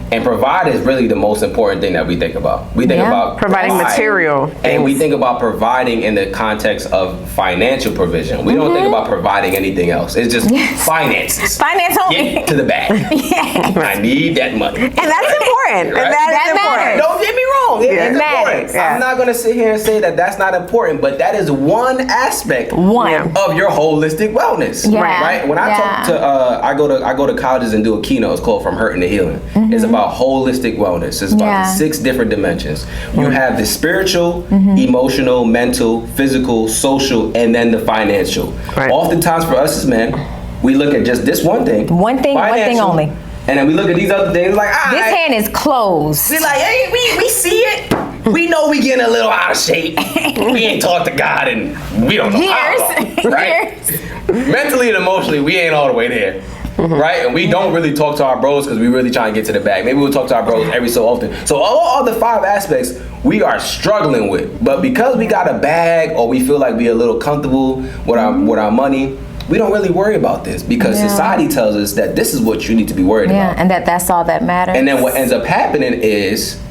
And provide is really the most important thing that we think about. We think about providing material things. And we think about providing in the context of financial provision. We don't think about providing anything else. It's just finances. Finance only. Get to the bag. I need that money. And that's important. Right? And that is important. Don't get me wrong. It's important. Yeah. I'm not going to sit here and say that that's not important, but that is one aspect of your holistic wellness. Yeah. Right? When I talk to, I go to colleges and do a keynote. It's called From Hurting to Healing. It's about holistic wellness. It's about the 6 different dimensions. You have the spiritual, emotional, mental, physical, social, and then the financial. Right. Oftentimes for us as men, we look at just this one thing. One thing only. And then we look at these other things like, this hand is closed. We're like, hey, we see it. We know we getting a little out of shape. We ain't talked to God and we don't know how, right? Mentally and emotionally, we ain't all the way there. Right? And we don't really talk to our bros because we really trying to get to the bag. Maybe we'll talk to our bros every so often. So all the 5 aspects we are struggling with. But because we got a bag or we feel like we're a little comfortable with our money, we don't really worry about this because society tells us that this is what you need to be worried about. And that's all that matters. And then what ends up happening is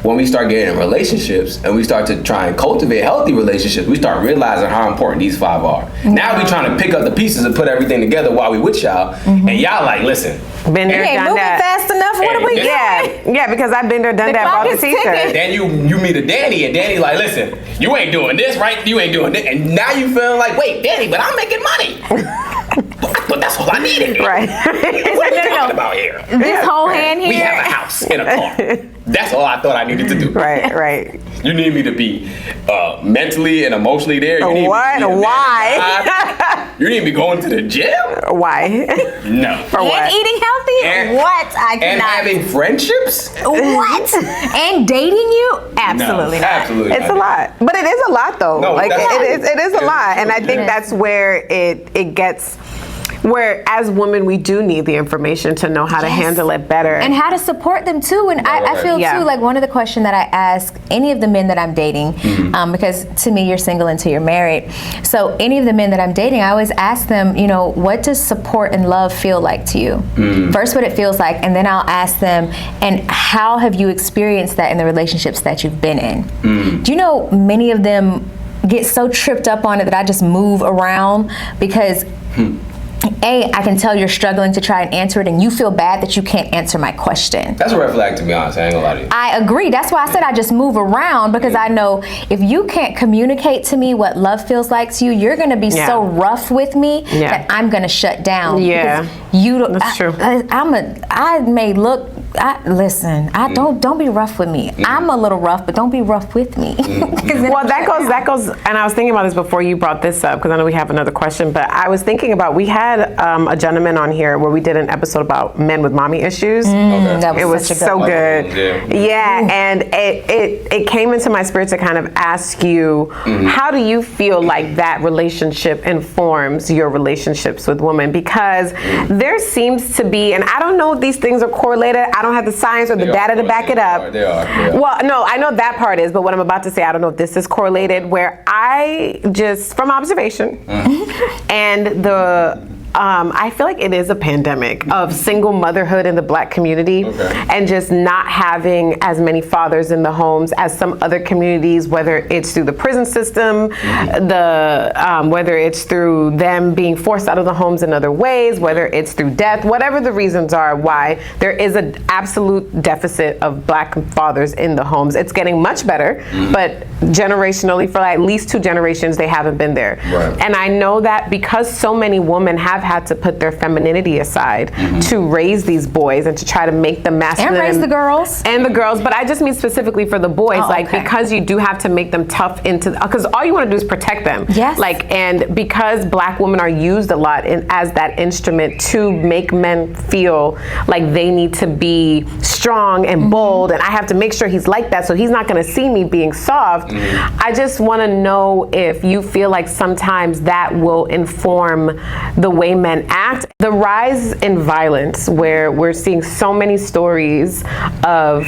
when we start getting in relationships and we start to try and cultivate healthy relationships, we start realizing how important these 5 are. Now we trying to pick up the pieces and put everything together while we with y'all, and y'all like, listen. Been there, done that. Fast enough. What are we doing? Yeah, because I've been there, done that. Bought the t-shirt. Then you meet a Danny, and Danny like, listen, you ain't doing this, right? You ain't doing this, and now you feeling like, wait, Danny, but I'm making money. But that's all I needed. Right. What are we talking about here? This whole hand here. We have a house and a car. That's all I thought I needed to do. Right. You need me to be mentally and emotionally there. You need what? Why? You need me going to the gym? Why? No. For what? And eating healthy? What? I cannot. And having friendships? What? And dating you? Absolutely not. Absolutely It's a lot. But it is a lot though. No, like it is a lot. And I think Yeah. that's where it gets, where as women we do need the information to know how to handle it better. And how to support them too. And I feel too, like one of the questions that I ask any of the men that I'm dating, because to me you're single until you're married. So any of the men that I'm dating, I always ask them, what does support and love feel like to you? First what it feels like, and then I'll ask them, and how have you experienced that in the relationships that you've been in? Do you know many of them get so tripped up on it that I just move around because I can tell you're struggling to try and answer it, and you feel bad that you can't answer my question. That's a red flag, to be honest. I ain't gonna lie to you. I agree. That's why I said I just move around, because I know if you can't communicate to me what love feels like to you, you're going to be so rough with me that I'm going to shut down. Yeah, you don't. That's true. I may look. Listen. Don't be rough with me. I'm a little rough, but don't be rough with me. Well, that goes. And I was thinking about this before you brought this up, because I know we have another question. But I was thinking about, we had a gentleman on here where we did an episode about men with mommy issues. That it was such a so good. Yeah. And it came into my spirit to kind of ask you, how do you feel like that relationship informs your relationships with women? Because there seems to be, and I don't know if these things are correlated. I don't have the science or the data to back it up. They are. Well, no, I know that part is, but what I'm about to say, I don't know if this is correlated, where I just, from observation, and I feel like it is a pandemic of single motherhood in the Black community, and just not having as many fathers in the homes as some other communities, whether it's through the prison system, whether it's through them being forced out of the homes in other ways, whether it's through death, whatever the reasons are why there is an absolute deficit of Black fathers in the homes. It's getting much better, but generationally, for at least 2 generations, they haven't been there. Right. And I know that because so many women have had to put their femininity aside to raise these boys and to try to make them masculine. And raise the girls. And the girls, but I just mean specifically for the boys, because you do have to make them tough because all you want to do is protect them. Yes. And because Black women are used a lot as that instrument to make men feel like they need to be strong and bold, and I have to make sure he's like that so he's not going to see me being soft. I just want to know if you feel like sometimes that will inform the way men act. The rise in violence, where we're seeing so many stories of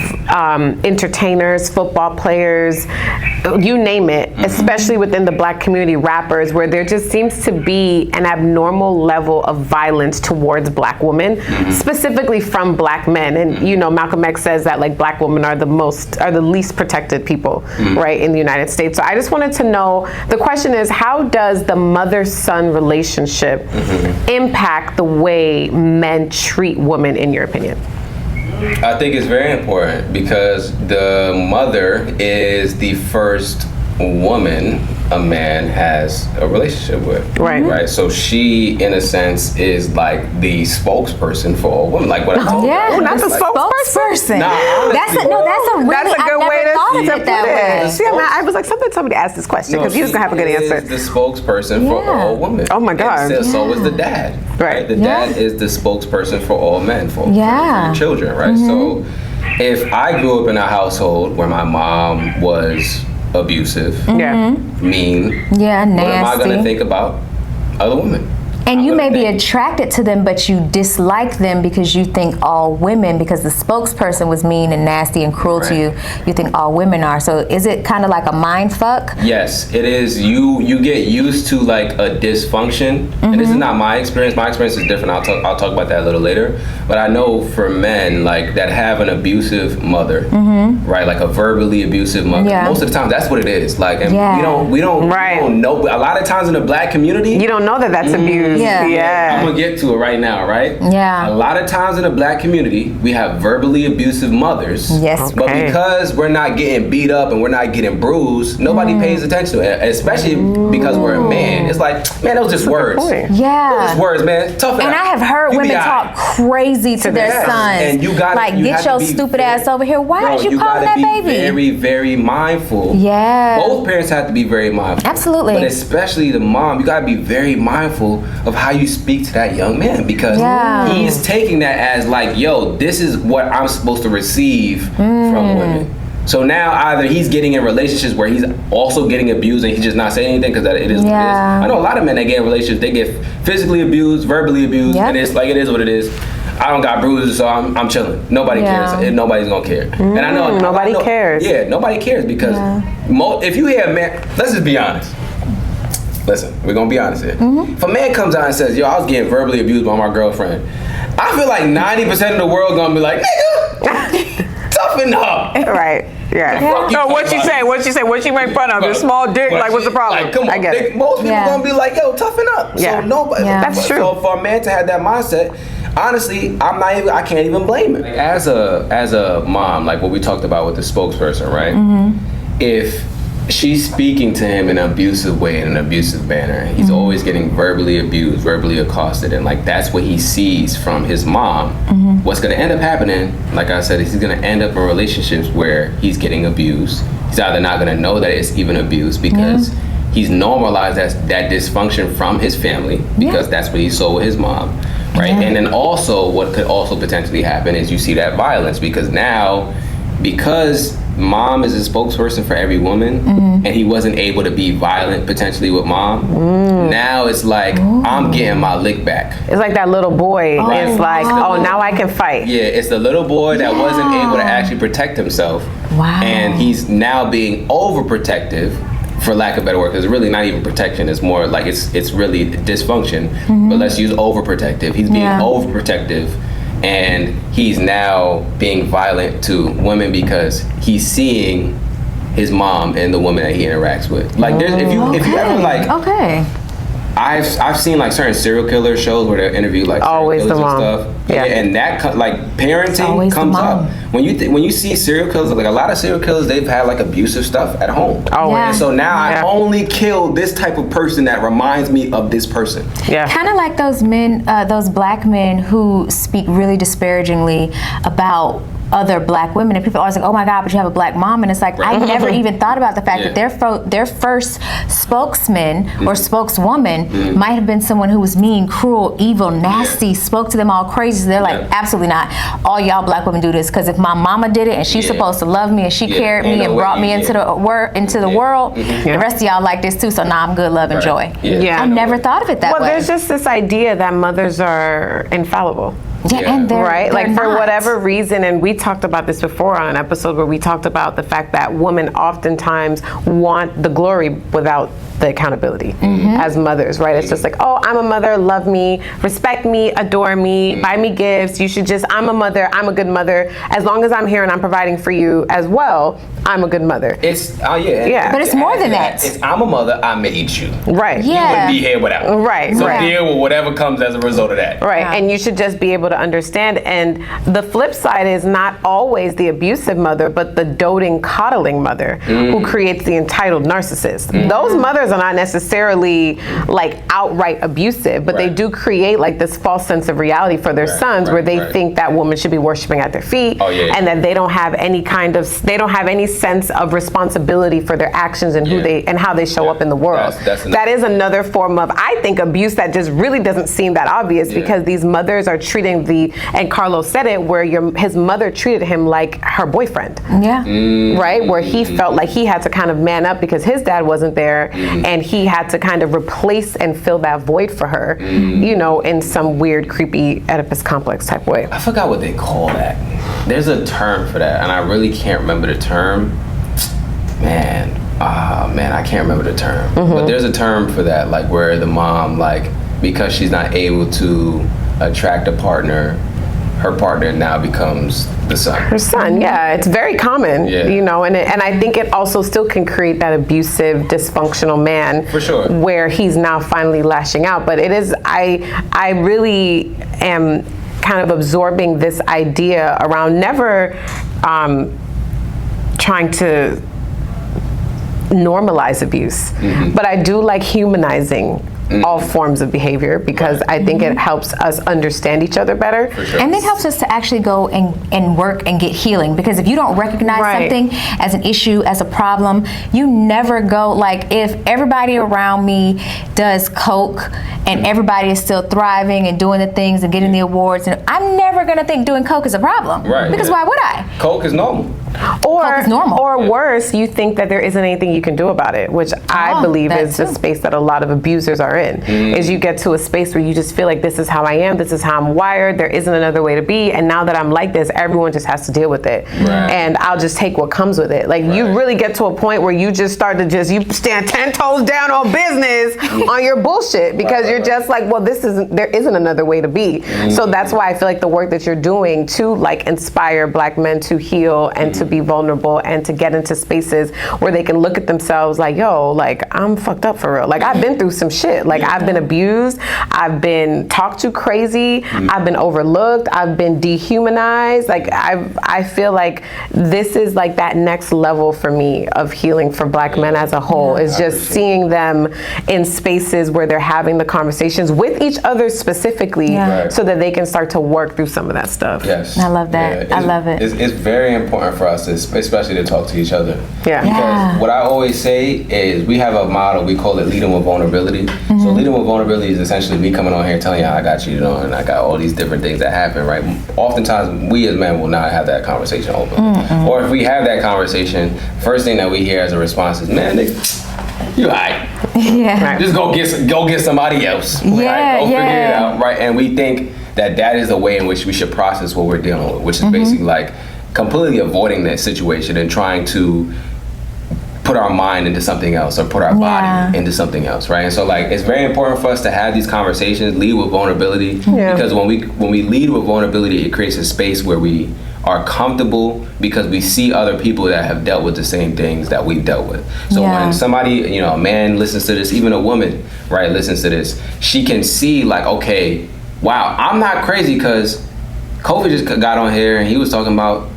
entertainers, football players, you name it, especially within the Black community, rappers, where there just seems to be an abnormal level of violence towards Black women, specifically from Black men. And you know, Malcolm X says that like Black women are the least protected people, right, in the United States. So I just wanted to know, the question is, how does the mother-son relationship impact the way men treat women, in your opinion? I think it's very important because the mother is the first woman a man has a relationship with. Right. So she, in a sense, is like the spokesperson for all women. Like what I told you. Yeah, not the spokesperson. That's a really, That's a good way to put it. See, I was like, somebody asked this question because he was gonna have a good answer. The spokesperson for all women. Oh my God. And so is the dad. Right. The dad is the spokesperson for all men, for children. Right. So if I grew up in a household where my mom was abusive, mean, nasty, what am I going to think about other women? And you may be attracted to them, but you dislike them because you think all women, because the spokesperson was mean and nasty and cruel to you, you think all women are. So is it kind of like a mind fuck? Yes, it is. You get used to like a dysfunction, and this is not my experience. My experience is different. I'll talk about that a little later. But I know for men like that have an abusive mother, right? Like a verbally abusive mother. Most of the time, that's what it is. Like, and we don't know. A lot of times in the Black community, you don't know that that's abuse. I'm gonna get to it right now, right? A lot of times in the Black community, we have verbally abusive mothers. But because we're not getting beat up and we're not getting bruised, nobody pays attention to it. Especially because we're a man. It's like, man, those just words. Those just words, man. Tough it out. And I have heard women talk crazy to their sons. And you gotta, like, get your stupid ass over here. Why did you call that baby? Very, very mindful. Both parents have to be very mindful. Absolutely. But especially the mom, you gotta be very mindful of how you speak to that young man, because he's taking that as like, yo, this is what I'm supposed to receive from women. So now either he's getting in relationships where he's also getting abused and he's just not saying anything because it is what it is. I know a lot of men that get in relationships, they get physically abused, verbally abused, and it's like, it is what it is. I don't got bruises, so I'm chilling. Nobody cares. Nobody's gonna care. And I know nobody cares. Yeah, nobody cares because if you hear a man, let's just be honest. Listen, we're gonna be honest here. If a man comes out and says, yo, I was getting verbally abused by my girlfriend, I feel like 90% of the world gonna be like, nigga, toughen up. Right. No, what you say? What you make fun of? Your small dick. Like, what's the problem? Like, come on. I get it. Most people gonna be like, yo, toughen up. So nobody. That's true. So for a man to have that mindset, honestly, I can't even blame it. Like, as a mom, like what we talked about with the spokesperson, right? If she's speaking to him in an abusive way, in an abusive manner, he's always getting verbally abused, verbally accosted, and like that's what he sees from his mom. What's gonna end up happening, like I said, is he's gonna end up in relationships where he's getting abused. He's either not gonna know that it's even abuse because he's normalized that dysfunction from his family because that's what he saw with his mom, right? And then also what could also potentially happen is you see that violence because mom is a spokesperson for every woman and he wasn't able to be violent potentially with mom. Now it's like, I'm getting my lick back. It's like that little boy is like, oh, now I can fight. Yeah, it's the little boy that wasn't able to actually protect himself. And he's now being overprotective for lack of better word, because it's really not even protection. It's more like it's really dysfunction. But let's use overprotective. He's being overprotective, and he's now being violent to women because he's seeing his mom and the woman that he interacts with. Like, there's if you ever like, I've seen like certain serial killer shows where they interview like always serial the killers mom. and stuff. And that like parenting comes up when you see serial killers. Like a lot of serial killers, they've had like abusive stuff at home. And so now I only kill this type of person that reminds me of this person. Kind of like those men, those black men who speak really disparagingly about other black women, and people are always like, oh my God, but you have a black mom. And it's like, I never even thought about the fact that their first spokesman or spokeswoman might have been someone who was mean, cruel, evil, nasty, spoke to them all crazy. So they're like, absolutely not. All y'all black women do this because if my mama did it and she's supposed to love me and she carried me and brought me into the world, the rest of y'all like this too. So now I'm good, love, and joy. I never thought of it that way. Well, there's just this idea that mothers are infallible. And they're like they're for not. whatever reason, and we talked about this before on an episode where we talked about the fact that women oftentimes want the glory without the accountability as mothers, right? It's just like, oh, I'm a mother, love me, respect me, adore me, buy me gifts. You should just, I'm a mother, I'm a good mother. As long as I'm here and I'm providing for you as well, I'm a good mother. It's but it's more than that. It's I'm a mother, I made you. Right. You wouldn't be here without me. Right. So right. deal with whatever comes as a result of that. Right, and you should just be able to understand. And the flip side is not always the abusive mother, but the doting, coddling mother who creates the entitled narcissist. Those mothers are not necessarily like outright abusive, but they do create like this false sense of reality for their sons where they think that woman should be worshiping at their feet and that they don't have any kind of, they don't have any sense of responsibility for their actions and who they, and how they show up in the world. That is another form of, I think, abuse that just really doesn't seem that obvious because these mothers are treating and Carlos said it, where his mother treated him like her boyfriend. Right? Where he felt like he had to kind of man up because his dad wasn't there and he had to kind of replace and fill that void for her, you know, in some weird, creepy Oedipus complex type way. I forgot what they call that. There's a term for that, and I really can't remember the term. Man, I can't remember the term. But there's a term for that, like where the mom, like, because she's not able to attract a partner, her partner now becomes the son. Her son, it's very common, you know, and I think it also still can create that abusive, dysfunctional man, for sure, where he's now finally lashing out. But it is, I really am kind of absorbing this idea around never trying to normalize abuse, but I do like humanizing all forms of behavior because I think it helps us understand each other better. And it helps us to actually go and work and get healing, because if you don't recognize something as an issue, as a problem, you never go, like if everybody around me does coke and everybody is still thriving and doing the things and getting the awards, and I'm never gonna think doing coke is a problem. Because why would I? Coke is normal. Or worse, you think that there isn't anything you can do about it, which I believe is the space that a lot of abusers are in. Is you get to a space where you just feel like this is how I am, this is how I'm wired, there isn't another way to be, and now that I'm like this, everyone just has to deal with it. And I'll just take what comes with it. Like you really get to a point where you just start to you stand 10 toes down on business on your bullshit because you're just like, well, there isn't another way to be. So that's why I feel like the work that you're doing to like inspire black men to heal and to be vulnerable and to get into spaces where they can look at themselves like, yo, like I'm fucked up for real. Like I've been through some shit. Like I've been abused, I've been talked to crazy, I've been overlooked, I've been dehumanized. Like I feel like this is like that next level for me of healing for black men as a whole, is just seeing them in spaces where they're having the conversations with each other specifically so that they can start to work through some of that stuff. I love that. I love it. It's very important for us, especially to talk to each other. Because what I always say is we have a model, we call it leading with vulnerability. So leading with vulnerability is essentially me coming on here telling you I got you, and I got all these different things that happen, right? Oftentimes we as men will not have that conversation open. Or if we have that conversation, first thing that we hear as a response is, man, nigga, you all right. Just go get somebody else. Go figure it out, right? And we think that is the way in which we should process what we're dealing with, which is basically like completely avoiding that situation and trying to put our mind into something else or put our body into something else, right? And so like it's very important for us to have these conversations, lead with vulnerability, because when we lead with vulnerability, it creates a space where we are comfortable because we see other people that have dealt with the same things that we've dealt with. So when somebody, you know, a man listens to this, even a woman, right, listens to this, she can see like, okay, wow, I'm not crazy, because Kofi just got on here and he was talking about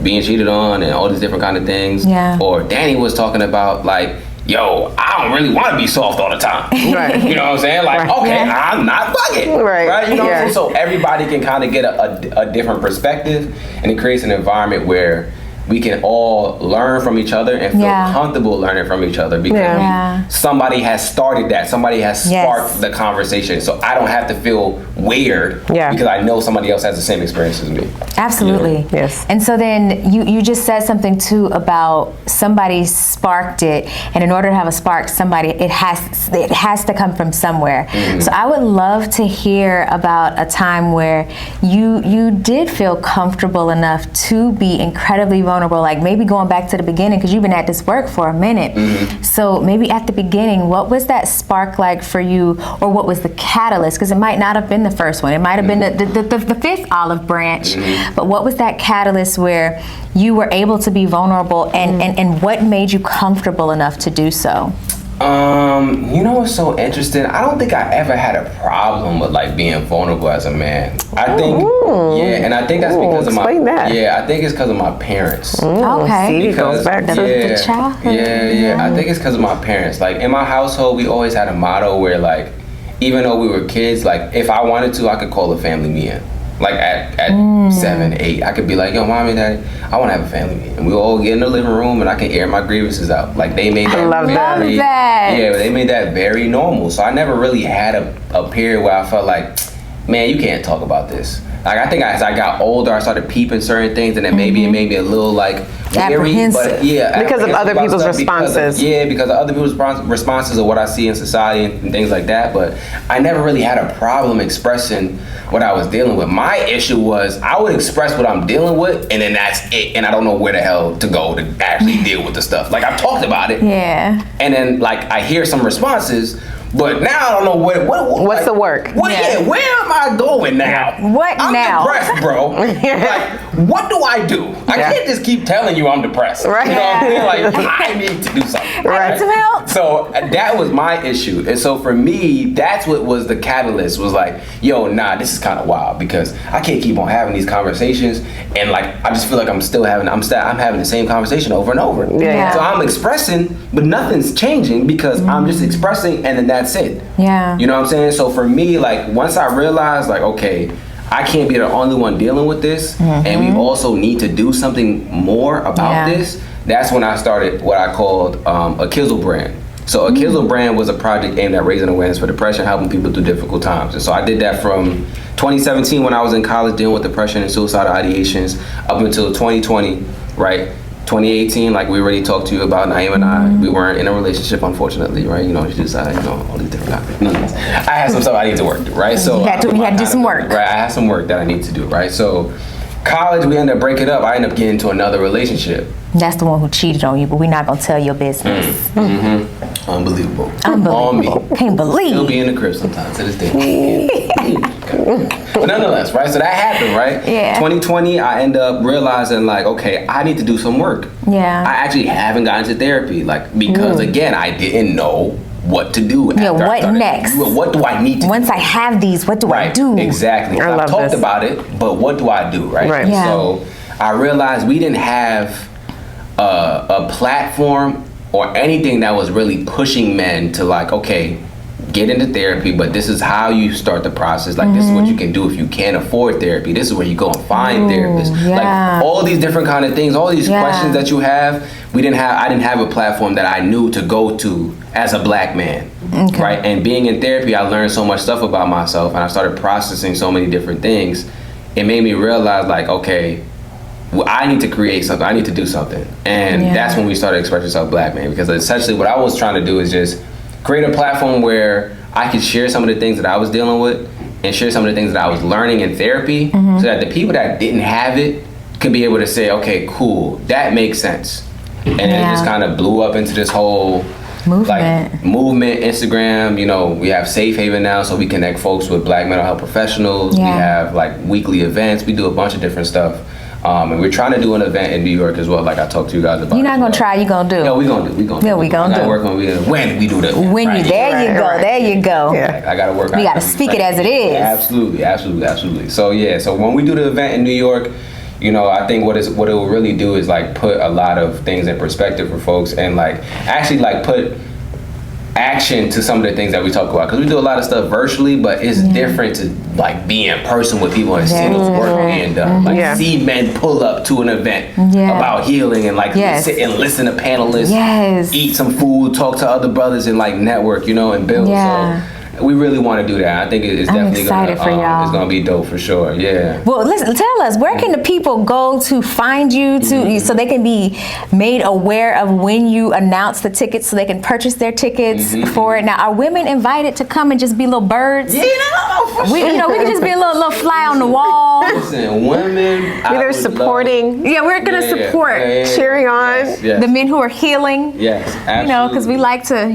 being cheated on and all these different kind of things. Or Danny was talking about like, yo, I don't really want to be soft all the time. Right. You know what I'm saying? Like, okay, I'm not bugging. Right. You know what I'm saying? So everybody can kind of get a different perspective, and it creates an environment where we can all learn from each other and feel comfortable learning from each other, because somebody has started that. Somebody has sparked the conversation. So I don't have to feel weird because I know somebody else has the same experience as me. Absolutely. Yes. And so then you just said something too about somebody sparked it, and in order to have a spark, it has to come from somewhere. So I would love to hear about a time where you did feel comfortable enough to be incredibly vulnerable, like maybe going back to the beginning, because you've been at this work for a minute. So maybe at the beginning, what was that spark like for you, or what was the catalyst? Because it might not have been the first one, it might have been the fifth olive branch, but what was that catalyst where you were able to be vulnerable, and what made you comfortable enough to do so? You know what's so interesting? I don't think I ever had a problem with like being vulnerable as a man. I think, and I think that's because of my. I think it's because of my parents. Okay. See, it goes back to the childhood. I think it's because of my parents. Like in my household, we always had a motto where like, even though we were kids, like if I wanted to, I could call the family meeting. Like at 7, 8, I could be like, yo, mommy, daddy, I want to have a family meeting. And we all get in the living room and I can air my grievances out. Like they made that love that. Yeah, they made that very normal. So I never really had a period where I felt like, man, you can't talk about this. Like I think as I got older, I started peeping certain things, and then maybe it made me a little like weary, but because of other people's responses. Because of other people's responses of what I see in society and things like that. But I never really had a problem expressing what I was dealing with. My issue was I would express what I'm dealing with, and then that's it, and I don't know where the hell to go to actually deal with the stuff. Like I've talked about it, and then like I hear some responses. But now I don't know what's like, the work. Where am I going now? I'm depressed, bro. Like, what do I do? I can't just keep telling you I'm depressed. Right. You know what I mean? Like, I need to do something. Right. I need some help. So that was my issue. And so for me, that's what was the catalyst, was like, yo, nah, this is kind of wild, because I can't keep on having these conversations, and like I just feel like I'm having the same conversation over and over. So I'm expressing, but nothing's changing, because I'm just expressing, and then that's it. You know what I'm saying? So for me, like once I realized like, okay, I can't be the only one dealing with this, and we also need to do something more about this, that's when I started what I called a Kizzle brand. So a Kizzle brand was a project aimed at raising awareness for depression, helping people through difficult times. And so I did that from 2017 when I was in college dealing with depression and suicidal ideations up until 2020, right? 2018, like we already talked to you about, Naeem and I, we weren't in a relationship, unfortunately, right? You know, she decided, you know, all these different kinds of things. I had some stuff I need to work through, right? So you had to do some work. Right, I had some work that I need to do, right? So college, we ended up breaking up. I ended up getting into another relationship. That's the one who cheated on you, but we're not gonna tell your business. Unbelievable. On me. Can't believe. He'll be in the crib sometimes to this day. But nonetheless, right? So that happened, right? 2020, I end up realizing like, okay, I need to do some work. I actually haven't gotten to therapy, like, because again, I didn't know what to do. What next? What do I need to do? Once I have these, what do I do? Exactly. I've talked about it, but what do I do, right? So I realized we didn't have a platform or anything that was really pushing men to like, okay, get into therapy, but this is how you start the process. Like, this is what you can do if you can't afford therapy. This is where you go and find therapists. Like all these different kind of things, all these questions that you have, I didn't have a platform that I knew to go to as a black man, right? And being in therapy, I learned so much stuff about myself, and I started processing so many different things. It made me realize like, okay, well, I need to create something. I need to do something. And that's when we started Express Yourself Black Man, because essentially what I was trying to do is just create a platform where I could share some of the things that I was dealing with and share some of the things that I was learning in therapy, so that the people that didn't have it could be able to say, okay, cool, that makes sense. And it just kind of blew up into this whole movement, Instagram. You know, we have Safe Haven now, so we connect folks with Black mental health professionals. Yeah. We have like weekly events. We do a bunch of different stuff. And we're trying to do an event in New York as well, like I talked to you guys about. You're not gonna try, you're gonna do. No, we gonna do. We gonna Yeah, we gonna do. Work on when we do the event. When you there you go, there you go. Yeah. I gotta work. We gotta speak it as it is. Absolutely. So yeah, so when we do the event in New York, you know, I think what it will really do is like put a lot of things in perspective for folks, and like actually like put action to some of the things that we talk about, because we do a lot of stuff virtually, but it's different to like be in person with people and see the work being done. Like see men pull up to an event about healing and like sit and listen to panelists, eat some food, talk to other brothers, and like network, you know, and build. So we really want to do that. I think it's definitely excited for y'all. It's gonna be dope for sure. Yeah. Well, listen, tell us, where can the people go to find you so they can be made aware of when you announce the tickets, so they can purchase their tickets for it? Now, are women invited to come and just be little birds? Yeah, we can just be a little fly on the wall. Listen, women, either supporting. We're gonna support, cheering on the men who are healing. Yes, absolutely. You know, because we like to,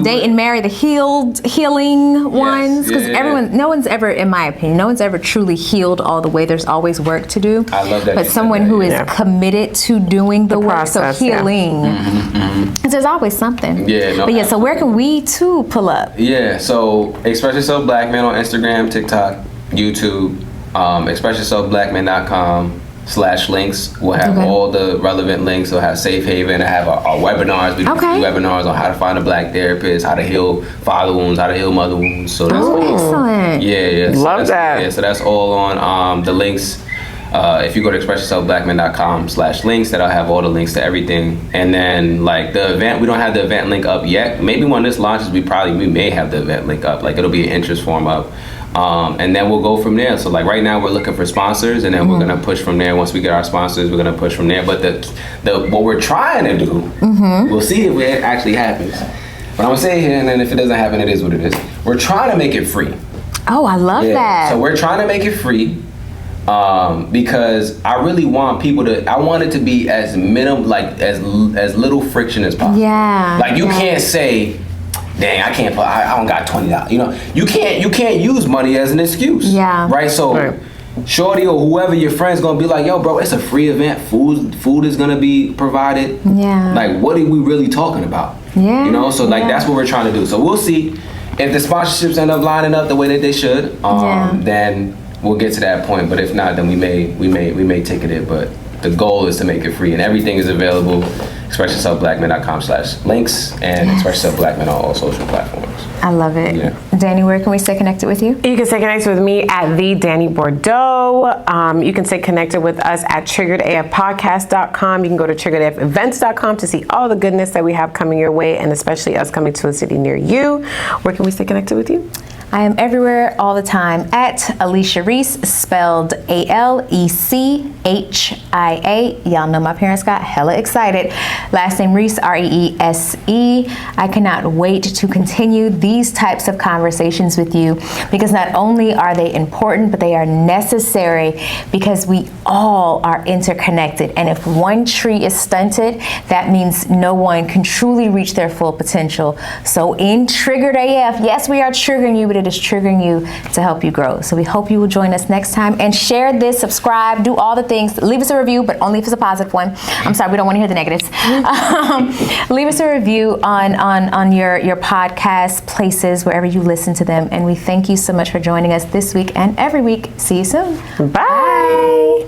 date and marry the healing ones, because no one's ever, in my opinion, no one's ever truly healed all the way. There's always work to do. I love that. But someone who is committed to doing the work, process, so healing. There's always something. So where can we too pull up? Yeah, so Express Yourself Black Man on Instagram, TikTok, YouTube, expressyourselfblackman.com/links. We'll have all the relevant links. We'll have Safe Haven. I have our webinars. We do webinars on how to find a Black therapist, how to heal father wounds, how to heal mother wounds. So that's excellent. Yeah. Love that. Yeah, so that's all on the links. If you go to expressyourselfblackman.com/links, that'll have all the links to everything. And then like the event, we don't have the event link up yet. Maybe when this launches, we may have the event link up. Like it'll be an interest form up. And then we'll go from there. So like right now we're looking for sponsors, and then we're gonna push from there. Once we get our sponsors, we're gonna push from there. But the what we're trying to do, we'll see if it actually happens. But I'm gonna say here, and then if it doesn't happen, it is what it is. We're trying to make it free. Oh, I love that. So we're trying to make it free. Because I really want people I want it to be as as little friction as possible. Yeah. Like you can't say, dang, I don't got $20. You know, you can't use money as an excuse. Yeah. Right? So shorty or whoever your friend's gonna be like, yo, bro, it's a free event. Food is gonna be provided. Yeah. Like, what are we really talking about? Yeah. You know, so like that's what we're trying to do. So we'll see if the sponsorships end up lining up the way that they should. Then we'll get to that point, but if not, then we may take it in. But the goal is to make it free, and everything is available. expressyourselfblackman.com/links and expressyourselfblackman on all social platforms. I love it. Yeah. Danny, where can we stay connected with you? You can stay connected with me at the Danny Bordeaux. You can stay connected with us at triggeredafpodcast.com. You can go to triggeredafevents.com to see all the goodness that we have coming your way, and especially us coming to a city near you. Where can we stay connected with you? I am everywhere all the time at Alicia Reese, spelled ALECHIA. Y'all know my parents got hella excited. Last name Reese, REESE. I cannot wait to continue these types of conversations with you, because not only are they important, but they are necessary, because we all are interconnected. And if one tree is stunted, that means no one can truly reach their full potential. So in Triggered AF, yes, we are triggering you, but it is triggering you to help you grow. So we hope you will join us next time, and share this, subscribe, do all the things. Leave us a review, but only if it's a positive one. I'm sorry, we don't want to hear the negatives. Leave us a review on your podcast places, wherever you listen to them. And we thank you so much for joining us this week and every week. See you soon. Bye.